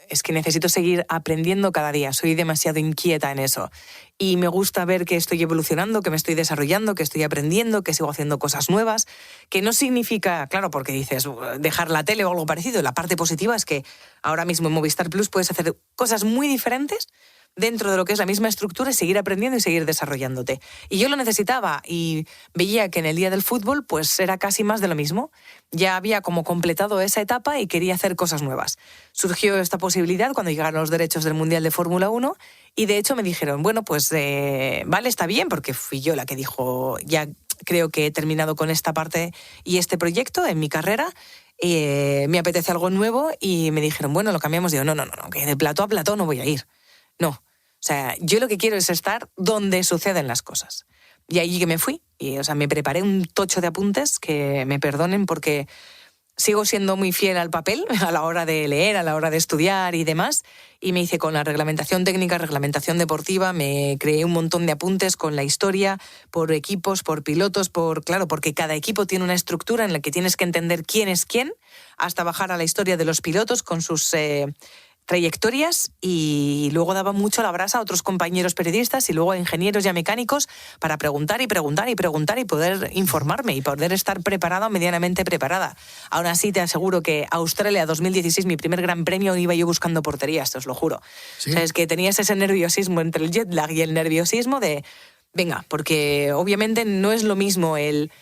Es que necesito seguir aprendiendo cada día. Soy demasiado inquieta en eso. Y me gusta ver que estoy evolucionando, que me estoy desarrollando, que estoy aprendiendo, que sigo haciendo cosas nuevas, que no significa, claro, porque dices dejar la tele o algo parecido. La parte positiva es que ahora mismo en Movistar Plus puedes hacer cosas muy diferentes dentro de lo que es la misma estructura y seguir aprendiendo y seguir desarrollándote. Y yo lo necesitaba y veía que en el día del fútbol pues era casi más de lo mismo. Ya había como completado esa etapa y quería hacer cosas nuevas. Surgió esta posibilidad cuando llegaron los derechos del Mundial de Fórmula 1 y de hecho me dijeron, bueno, pues vale, está bien, porque fui yo la que dijo, ya creo que he terminado con esta parte y este proyecto en mi carrera. Me apetece algo nuevo y me dijeron, bueno, lo cambiamos. Digo, no, que de plató a plató no voy a ir. No, o sea, yo lo que quiero es estar donde suceden las cosas. Y allí que me fui, y o sea, me preparé un tocho de apuntes, que me perdonen porque sigo siendo muy fiel al papel a la hora de leer, a la hora de estudiar y demás, y me hice con la reglamentación técnica, reglamentación deportiva, me creé un montón de apuntes con la historia, por equipos, por pilotos, claro, porque cada equipo tiene una estructura en la que tienes que entender quién es quién, hasta bajar a la historia de los pilotos con sus trayectorias, y luego daba mucho la brasa a otros compañeros periodistas y luego a ingenieros y a mecánicos para preguntar y poder informarme y poder estar preparada o medianamente preparada. Aún así te aseguro que Australia 2016, mi primer gran premio, iba yo buscando porterías, te os lo juro. ¿Sí? O sea, es que tenías ese nerviosismo entre el jet lag y el nerviosismo de venga, porque obviamente no es lo mismo el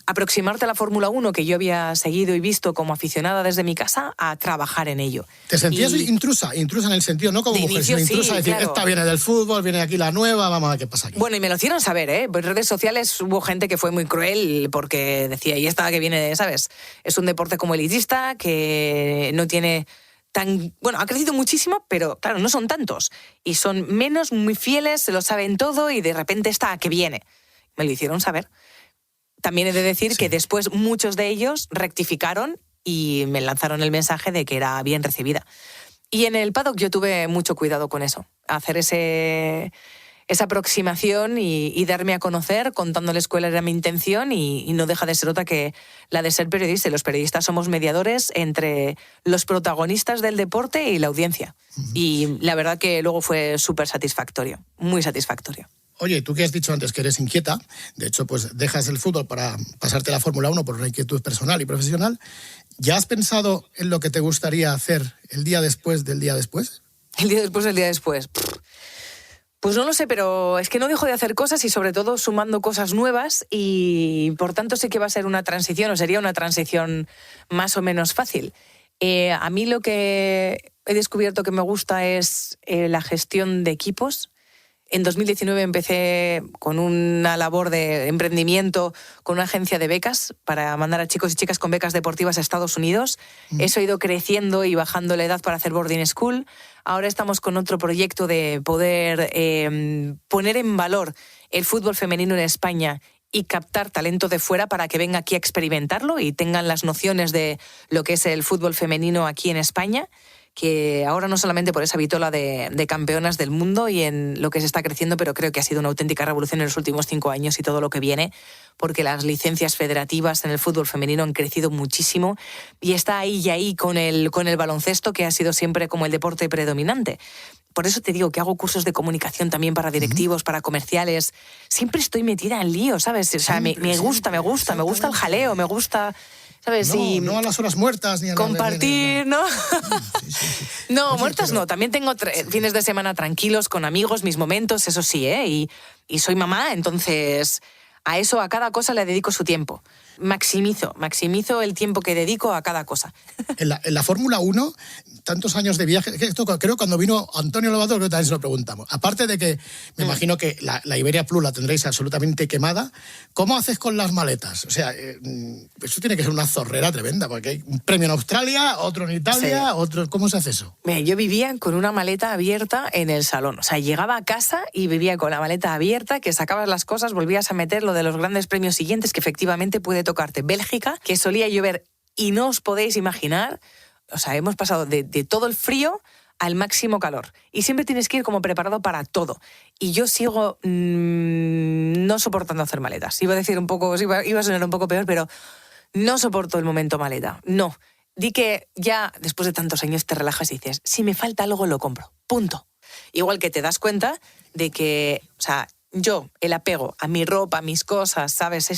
aproximarte a la Fórmula 1, que yo había seguido y visto como aficionada desde mi casa, a trabajar en ello. ¿Te sentías intrusa en el sentido, no como mujer, sino intrusa, sí, decir, claro, esta viene del fútbol, viene aquí la nueva, vamos a ver qué pasa aquí? Bueno, y me lo hicieron saber, ¿eh? En redes sociales hubo gente que fue muy cruel porque decía, y esta que viene, ¿sabes? Es un deporte como elitista, que no tiene bueno, ha crecido muchísimo, pero claro, no son tantos. Y son menos, muy fieles, se lo saben todo, y de repente está que viene. Me lo hicieron saber. También he de decir que después muchos de ellos rectificaron y me lanzaron el mensaje de que era bien recibida. Y en el paddock yo tuve mucho cuidado con eso, hacer esa aproximación y darme a conocer contándoles cuál era mi intención, y no deja de ser otra que la de ser periodista. Y los periodistas somos mediadores entre los protagonistas del deporte y la audiencia. Y la verdad que luego fue súper satisfactorio, muy satisfactorio. Oye, tú que has dicho antes que eres inquieta, de hecho, pues dejas el fútbol para pasarte a la Fórmula 1 por una inquietud personal y profesional. ¿Ya has pensado en lo que te gustaría hacer el día después del día después? El día después del día después. Pues no lo sé, pero es que no dejo de hacer cosas, y sobre todo sumando cosas nuevas, y por tanto sí que va a ser una transición, o sería una transición más o menos fácil. A mí lo que he descubierto que me gusta es la gestión de equipos. En 2019 empecé con una labor de emprendimiento con una agencia de becas para mandar a chicos y chicas con becas deportivas a Estados Unidos. Eso ha ido creciendo y bajando la edad para hacer boarding school. Ahora estamos con otro proyecto de poder poner en valor el fútbol femenino en España y captar talento de fuera para que venga aquí a experimentarlo y tengan las nociones de lo que es el fútbol femenino aquí en España, que ahora no solamente por esa vitola de campeonas del mundo y en lo que se está creciendo, pero creo que ha sido una auténtica revolución en los últimos 5 años y todo lo que viene, porque las licencias federativas en el fútbol femenino han crecido muchísimo y está ahí y ahí con el baloncesto, que ha sido siempre como el deporte predominante. Por eso te digo que hago cursos de comunicación también para directivos, para comerciales. Siempre estoy metida en lío, ¿sabes? O sea, me gusta el jaleo, me gusta... ¿Sabes? No a las horas muertas ni a compartir, ¿no? No, muertas no. También tengo fines de semana tranquilos con amigos, mis momentos, eso sí, ¿eh? Y soy mamá, entonces a eso, a cada cosa le dedico su tiempo. Maximizo el tiempo que dedico a cada cosa. En la Fórmula 1, tantos años de viaje, esto creo que cuando vino Antonio Lobato, creo que también se lo preguntamos. Aparte de que me imagino que la Iberia Plus la tendréis absolutamente quemada, ¿cómo haces con las maletas? O sea, eso tiene que ser una zorrera tremenda, porque hay un premio en Australia, otro en Italia, otro... ¿Cómo se hace eso? Mira, yo vivía con una maleta abierta en el salón. O sea, llegaba a casa y vivía con la maleta abierta, que sacabas las cosas, volvías a meter lo de los grandes premios siguientes, que efectivamente puede tocarte Bélgica, que solía llover y no os podéis imaginar. O sea, hemos pasado de todo el frío al máximo calor. Y siempre tienes que ir como preparado para todo. Y yo sigo no soportando hacer maletas. Iba a decir un poco, iba a sonar un poco peor, pero no soporto el momento maleta. No. Di que ya después de tantos años te relajas y dices, si me falta algo lo compro. Punto. Igual que te das cuenta de que, o sea, yo, el apego a mi ropa, a mis cosas, ¿sabes?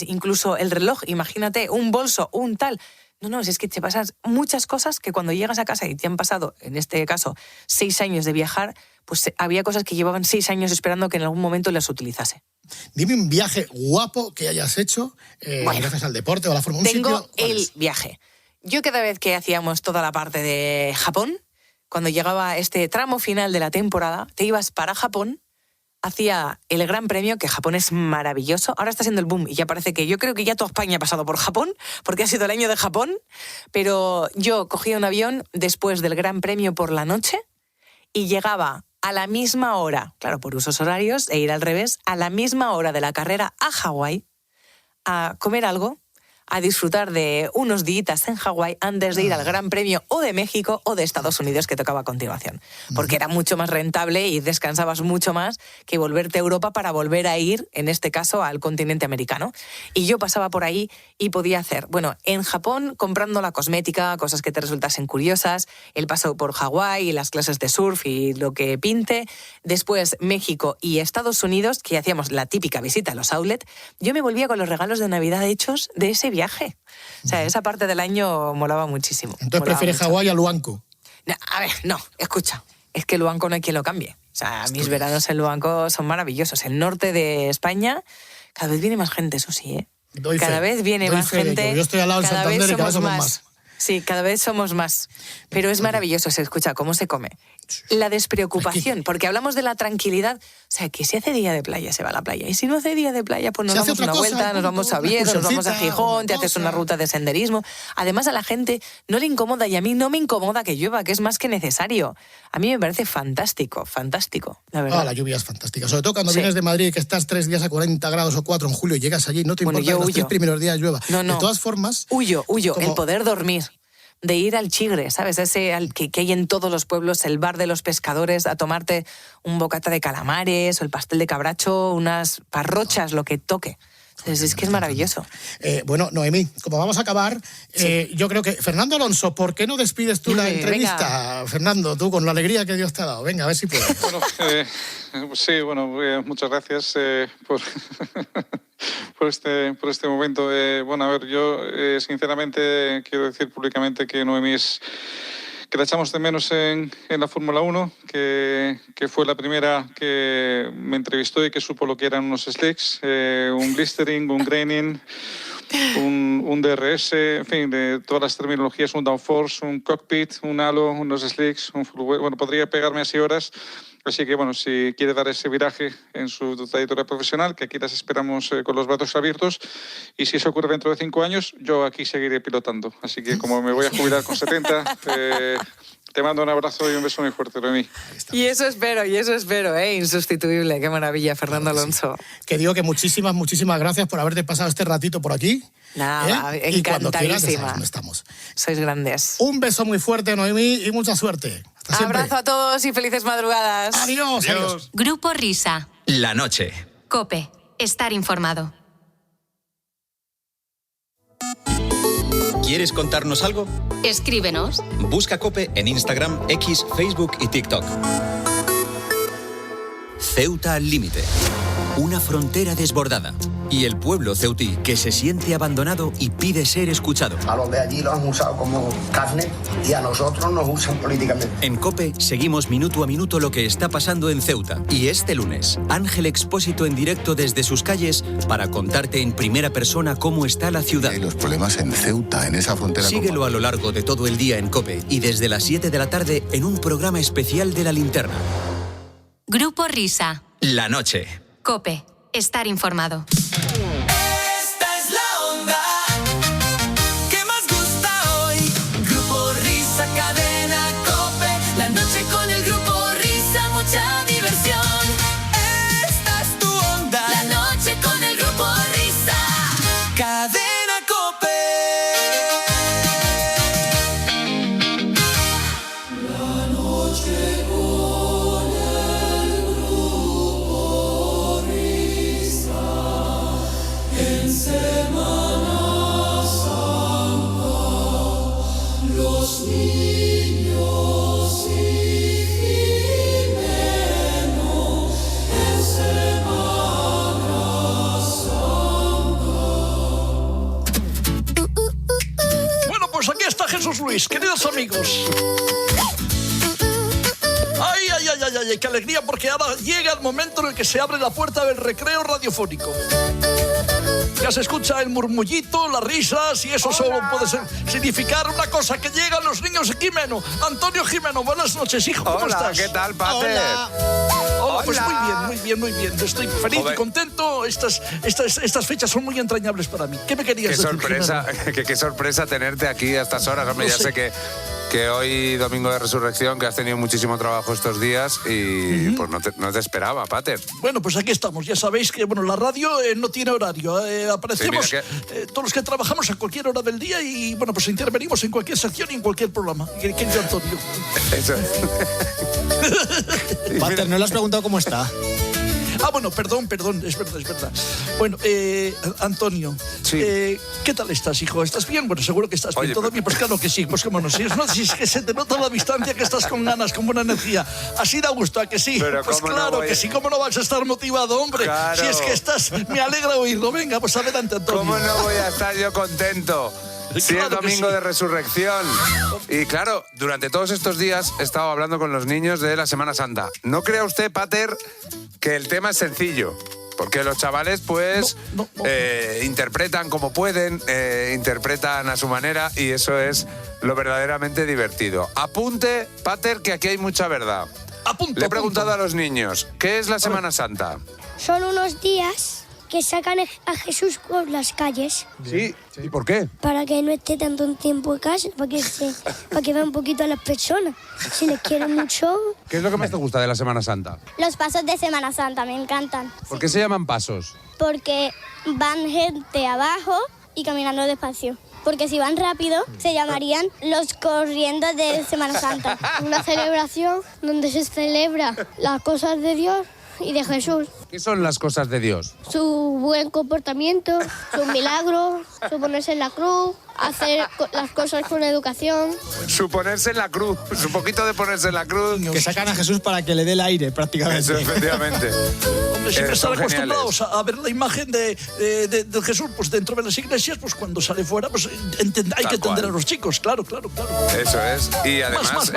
Incluso el reloj, imagínate, un bolso, un tal... No, es que te pasas muchas cosas que cuando llegas a casa y te han pasado, en este caso, 6 años de viajar, pues había cosas que llevaban 6 años esperando que en algún momento las utilizase. Dime un viaje guapo que hayas hecho, gracias al deporte o a la Fórmula 1. Tengo el viaje. Yo cada vez que hacíamos toda la parte de Japón, cuando llegaba este tramo final de la temporada, te ibas para Japón, hacía el Gran Premio, que Japón es maravilloso. Ahora está siendo el boom y ya parece que yo creo que ya toda España ha pasado por Japón, porque ha sido el año de Japón, pero yo cogía un avión después del Gran Premio por la noche y llegaba a la misma hora, claro, por usos horarios, e ir al revés, a la misma hora de la carrera a Hawái a comer algo, a disfrutar de unos días en Hawái antes de ir al Gran Premio o de México o de Estados Unidos, que tocaba a continuación. Porque era mucho más rentable y descansabas mucho más que volverte a Europa para volver a ir, en este caso, al continente americano. Y yo pasaba por ahí y podía hacer, bueno, en Japón comprando la cosmética, cosas que te resultasen curiosas, el paso por Hawái, las clases de surf y lo que pinte. Después México y Estados Unidos, que hacíamos la típica visita a los outlets. Yo me volvía con los regalos de Navidad hechos de ese viaje. O sea, esa parte del año molaba muchísimo. Entonces prefieres Hawái a Luanco. No, a ver, no, escucha. Es que Luanco no hay quien lo cambie. O sea, mis veranos en Luanco son maravillosos. El norte de España, cada vez viene más gente, eso sí, ¿eh? Cada vez viene más gente. Yo estoy al lado del Santander y cada vez somos más. Sí, cada vez somos más. Pero es maravilloso, se escucha cómo se come. La despreocupación, porque hablamos de la tranquilidad. O sea, que si hace día de playa, se va a la playa. Y si no hace día de playa, pues nos damos una vuelta, nos vamos a Oviedo, nos vamos a Gijón, te haces una ruta de senderismo. Además, a la gente no le incomoda, y a mí no me incomoda que llueva, que es más que necesario. A mí me parece fantástico, la verdad. La lluvia es fantástica. Sobre todo cuando vienes de Madrid, que estás 3 días a 40 grados o 4 en julio y llegas allí, no te importa que los 3 primeros días llueva. No. De todas formas... Huyo. El poder dormir. De ir al Chigre, ¿sabes? Ese que hay en todos los pueblos, el bar de los pescadores, a tomarte un bocata de calamares o el pastel de cabracho, unas parrochas, lo que toque. Entonces, es que es maravilloso. Bueno, Noemí, como vamos a acabar, yo creo que... Fernando Alonso, ¿por qué no despides tú la entrevista? Venga. Fernando, tú, con la alegría que Dios te ha dado. Venga, a ver si puedes. Bueno, muchas gracias por este momento. Bueno, a ver, yo sinceramente quiero decir públicamente que Noemí que la echamos de menos en la Fórmula 1, que fue la primera que me entrevistó y que supo lo que eran unos slicks, un blistering, un graining, un DRS, en fin, de todas las terminologías, un downforce, un cockpit, un halo, unos slicks, un full weight. Bueno, podría pegarme así horas. Así que, bueno, si quiere dar ese viraje en su trayectoria profesional, que aquí las esperamos con los brazos abiertos, y si eso ocurre dentro de 5 años, yo aquí seguiré pilotando. Así que como me voy a jubilar con 70, te mando un abrazo y un beso muy fuerte, Noemí. Y eso espero, insustituible. Qué maravilla, Fernando Alonso. Que digo que muchísimas gracias por haberte pasado este ratito por aquí. Nada, Y cuando quieras, ya sabes encantadísima. dónde estamos. Sois grandes. Un beso muy fuerte, Noemí, y mucha suerte. Hasta siempre. Abrazo a todos y felices madrugadas. Adiós, adiós. Grupo Risa. La noche. Cope. Estar informado. ¿Quieres contarnos algo? Escríbenos. Busca COPE en Instagram, X, Facebook y TikTok. Ceuta al límite. Una frontera desbordada. Y el pueblo ceutí que se siente abandonado y pide ser escuchado. A los de allí los han usado como carne y a nosotros nos usan políticamente. En COPE seguimos minuto a minuto lo que está pasando en Ceuta. Y este lunes, Ángel Expósito en directo desde sus calles para contarte en primera persona cómo está la ciudad. Hay los problemas en Ceuta, en esa frontera. Síguelo a lo largo de todo el día en COPE y desde las 7 de la tarde en un programa especial de La Linterna. Grupo Risa. La noche. Cope. Estar informado. Esta es la onda que más gusta hoy. Grupo Risa, cadena COPE. La noche con el Grupo Risa, mucha diversión. Esta es tu onda. La noche con el Grupo Risa. Cadena COPE. La noche con el Grupo Risa. En Semana Santa, los niños y Jimeno, en Semana Santa. Bueno, pues aquí está Jesús Luis, queridos amigos. Ay, ay, ay, ay, ay, qué alegría, porque ahora llega el momento en el que se abre la puerta del recreo radiofónico. Ya se escucha el murmullito, las risas, y eso solo puede significar una cosa, que llegan los niños de Jimeno. Antonio Jimeno, buenas noches, hijo, ¿cómo estás? ¿Qué tal, Pater? Hola, pues muy bien. Estoy feliz y contento. Estas fechas son muy entrañables para mí. ¿Qué me querías decir, Qué sorpresa tenerte aquí a estas horas, hombre. Ya sé que hoy, domingo de resurrección, que has tenido muchísimo trabajo estos días y pues no te esperaba, Pater. Bueno, pues aquí estamos. Ya sabéis que la radio no tiene horario. Aparecemos todos los que trabajamos a cualquier hora del día y pues intervenimos en cualquier sección y en cualquier programa. Querido Antonio. Eso es. Pater, ¿no le has preguntado cómo está? Bueno, perdón, es verdad. Bueno, Antonio, ¿qué tal estás, hijo? ¿Estás bien? Bueno, seguro que estás bien. ¿Todo bien? Pues claro que sí, pues cómo no. Si es que se te nota a la distancia que estás con ganas, con buena energía. Así da gusto, ¿a que sí? Pero pues claro que sí, ¿cómo no vas a estar motivado, hombre? Claro. Si es que me alegra oírlo. Venga, pues adelante, Antonio. ¿Cómo no voy a estar yo contento? Si es domingo de resurrección. Y claro, durante todos estos días he estado hablando con los niños de la Semana Santa. ¿No crea usted, Pater, que el tema es sencillo? Porque los chavales, pues, interpretan como pueden, interpretan a su manera, y eso es lo verdaderamente divertido. Apunte, Pater, que aquí hay mucha verdad. Le he preguntado a los niños, ¿qué es la Semana Santa? Son unos días que sacan a Jesús por las calles. Sí, ¿y por qué? Para que no esté tanto tiempo en casa, para que vea un poquito a las personas. Si les quiere mucho. ¿Qué es lo que más te gusta de la Semana Santa? Los pasos de Semana Santa me encantan. ¿Por qué se llaman pasos? Porque van gente abajo y caminando despacio. Porque si van rápido, se llamarían los corriendo de Semana Santa. Una celebración donde se celebra las cosas de Dios y de Jesús. ¿Qué son las cosas de Dios? Su buen comportamiento, su milagro, su ponerse en la cruz, hacer las cosas con educación. Su ponerse en la cruz, su poquito de ponerse en la cruz. Que sacan a Jesús para que le dé el aire, prácticamente. Eso, efectivamente. Hombre, siempre están acostumbrados a ver la imagen de Jesús pues dentro de las iglesias, pues cuando sale fuera, pues hay que entender a los chicos, claro. Eso es. Y además,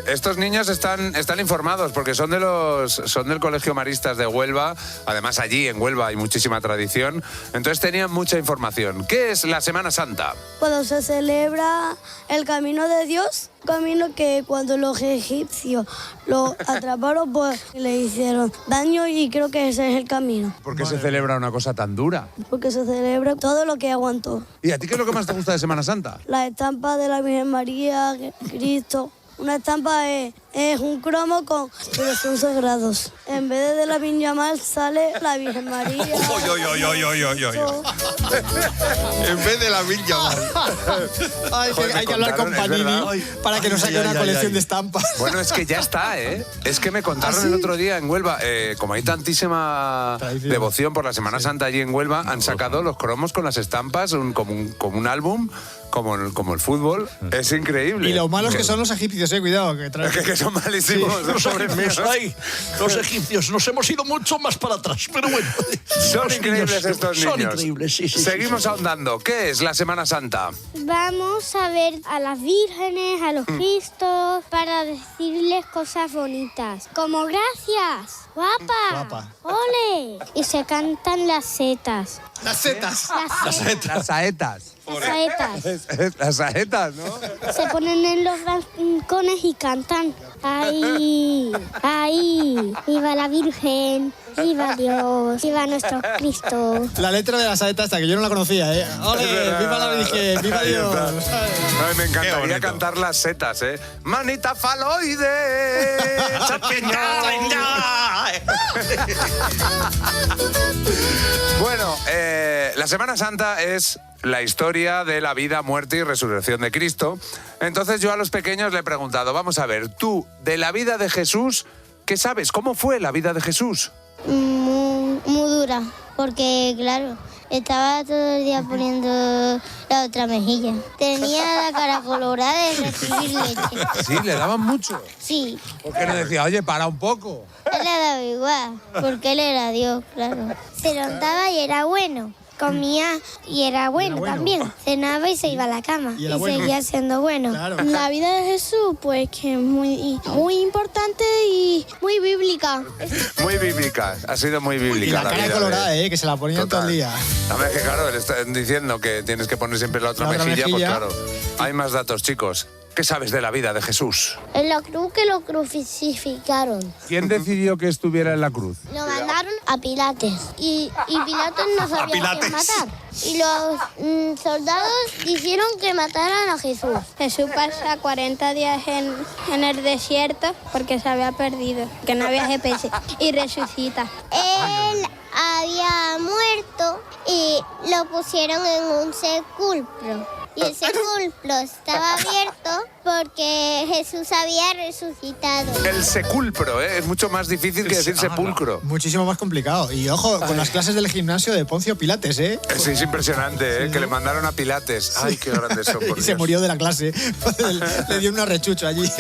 estos niños están informados porque son del Colegio maristas de Huelva. Además, allí en Huelva hay muchísima tradición. Entonces tenían mucha información. ¿Qué es la Semana Santa? Cuando se celebra el camino de Dios, camino que cuando los egipcios lo atraparon, pues le hicieron daño y creo que ese es el camino. ¿Por qué se celebra una cosa tan dura? Porque se celebra todo lo que aguantó. ¿Y a ti qué es lo que más te gusta de Semana Santa? La estampa de la Virgen María, Cristo. Una estampa es un cromo pero son sagrados. En vez de la Viña Mal sale la Virgen María. En vez de la Viña Mal. Hay que hablar con Panini para que nos saque una colección de estampas. Bueno, es que ya está, ¿eh? Es que me contaron el otro día en Huelva, como hay tantísima devoción por la Semana Santa allí en Huelva, han sacado los cromos con las estampas, como un álbum, como el fútbol. Es increíble. Y lo malos que son los egipcios, cuidado. Que son malísimos. Sí, los egipcios nos hemos ido mucho más para atrás, pero bueno. Son increíbles estos niños. Son increíbles, sí. Seguimos ahondando. ¿Qué es la Semana Santa? Vamos a ver a las vírgenes, a los cristos, para decirles cosas bonitas. Como gracias, guapa, ole. Y se cantan las setas. Las setas. Las saetas. Las saetas, ¿no? Se ponen en los rincones y cantan. ¡Ay! ¡Ay! ¡Viva la Virgen! ¡Viva Dios! ¡Viva nuestro Cristo! La letra de la saeta esta, que yo no la conocía, ¿eh? ¡Ole! ¡Viva la Virgen! ¡Viva Dios! Ay, me encantaría cantar las setas, ¿eh? ¡Manita faloide! Bueno, la Semana Santa es la historia de la vida, muerte y resurrección de Cristo. Entonces yo a los pequeños le he preguntado, vamos a ver, tú, de la vida de Jesús, ¿qué sabes? ¿Cómo fue la vida de Jesús? Muy dura, porque claro, estaba todo el día poniendo la otra mejilla. Tenía la cara colorada de recibir leche. Sí, le daban mucho. Sí. ¿Por qué no decía, oye, para un poco? Él le daba igual, porque él era Dios, claro. Se levantaba y era bueno. Comía y era bueno también. Cenaba y se iba a la cama. Y seguía siendo bueno. Claro. La vida de Jesús, pues que es muy importante y muy bíblica. Muy bíblica, ha sido muy bíblica. Y la cara vida colorada, que se la ponían todo el día. A ver, que claro, le están diciendo que tienes que poner siempre la otra mejilla, pues claro. Hay más datos, chicos. ¿Qué sabes de la vida de Jesús? En la cruz que lo crucificaron. ¿Quién decidió que estuviera en la cruz? Lo mandaron a Pilates y Pilates no sabía a quién matar. Y los soldados dijeron que mataran a Jesús. Jesús pasa 40 días en el desierto porque se había perdido, que no había GPS, y resucita. Él había muerto y lo pusieron en un sepulcro. Y el sepulcro estaba abierto porque Jesús había resucitado. El sepulcro, ¿eh? Es mucho más difícil que decir sepulcro. Muchísimo más complicado. Y ojo, con las clases del gimnasio de Poncio Pilates, ¿eh? Sí, es impresionante, ¿eh? Que le mandaron a Pilates. Ay, qué grandes son, por Y Dios. se murió de la clase. Le dio un arrechucho allí.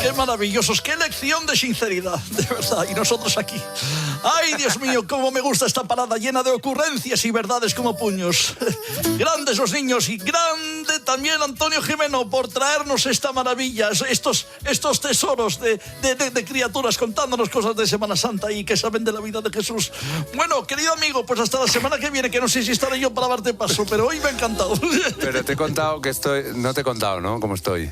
Qué maravillosos, qué lección de sinceridad, de verdad. Y nosotros aquí. Ay, Dios mío, cómo me gusta esta parada llena de ocurrencias y verdades como puños. Grandes los niños y grande también Antonio Jimeno por traernos esta maravilla, estos tesoros de criaturas contándonos cosas de Semana Santa y que saben de la vida de Jesús. Bueno, querido amigo, pues hasta la semana que viene, que no sé si estaré yo para darte paso, pero hoy me ha encantado. Pero te he contado que estoy... No te he contado, ¿no? ¿Cómo estoy?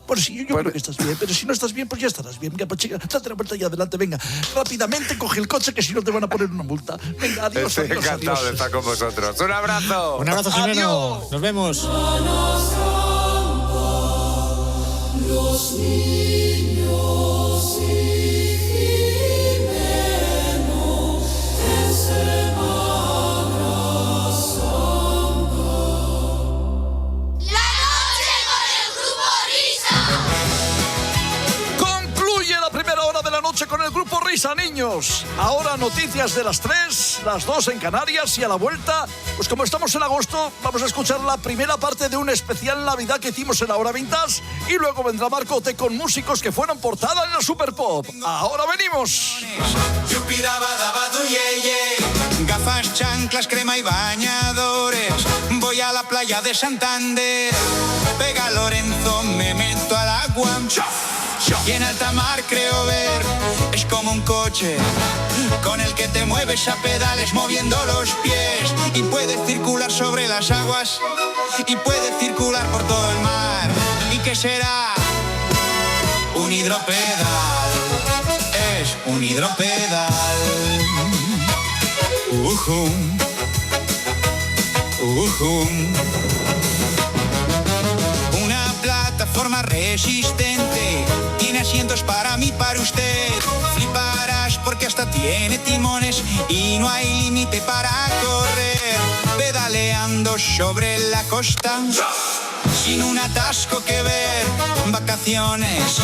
Pues sí, yo creo que estás bien, pero si no estás bien, pues ya estarás bien. Venga, pues chica, date la vuelta y adelante, venga. Rápidamente coge el coche, que si no te van a poner una multa. Venga, adiós, Estoy encantado de estar con vosotros. ¡Un abrazo! Un abrazo, Jimeno. Adiós. Nos vemos. Los niños y Jimeno en Semana Santa. La noche con el Grupo Risa. Concluye la primera hora de la noche con el Grupo Risa, niños. Ahora noticias de las 3, las 2 en Canarias y a la vuelta, pues como estamos en agosto, vamos a escuchar la primera parte de un especial Navidad que hicimos en la hora Vintage y luego vendrá Marco T con músicos que fueron portada en la Super Pop. Ahora venimos. Gafas, chanclas, crema y bañadores. Voy a la playa de Santander. Pega Lorenzo, me meto al agua agua. Y en alta mar creo ver, es como un coche con el que te mueves a pedales moviendo los pies. Y puedes circular sobre las aguas y puedes circular por todo el mar. ¿Y qué será? Un hidropedal. Es un hidropedal. Una plataforma resistente, tiene asientos para mí, para usted. Fliparás porque hasta tiene timones y no hay límite para correr. Pedaleando sobre la costa, sin un atasco que ver. Vacaciones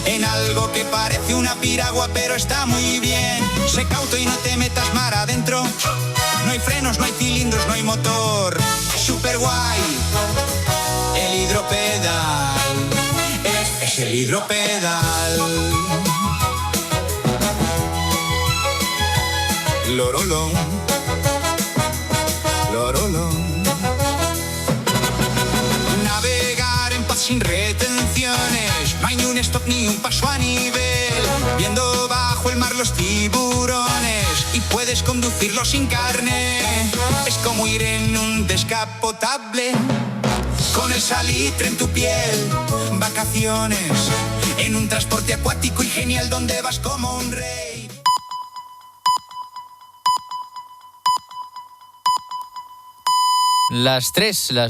en algo que parece una piragua, pero está muy bien. Sé cauto y no te metas mar adentro. No hay frenos, no hay cilindros, no hay motor. Super guay, el hidropedal. Es el hidropedal. Lorolón, lorolón. Navegar en paz sin retenciones, no hay ni un stop ni un paso a nivel. Viendo bajo el mar los tiburones y puedes conducirlo sin carne. Es como ir en un descapotable con el salitre en tu piel. Vacaciones en un transporte acuático y genial donde vas como un rey. Las 3,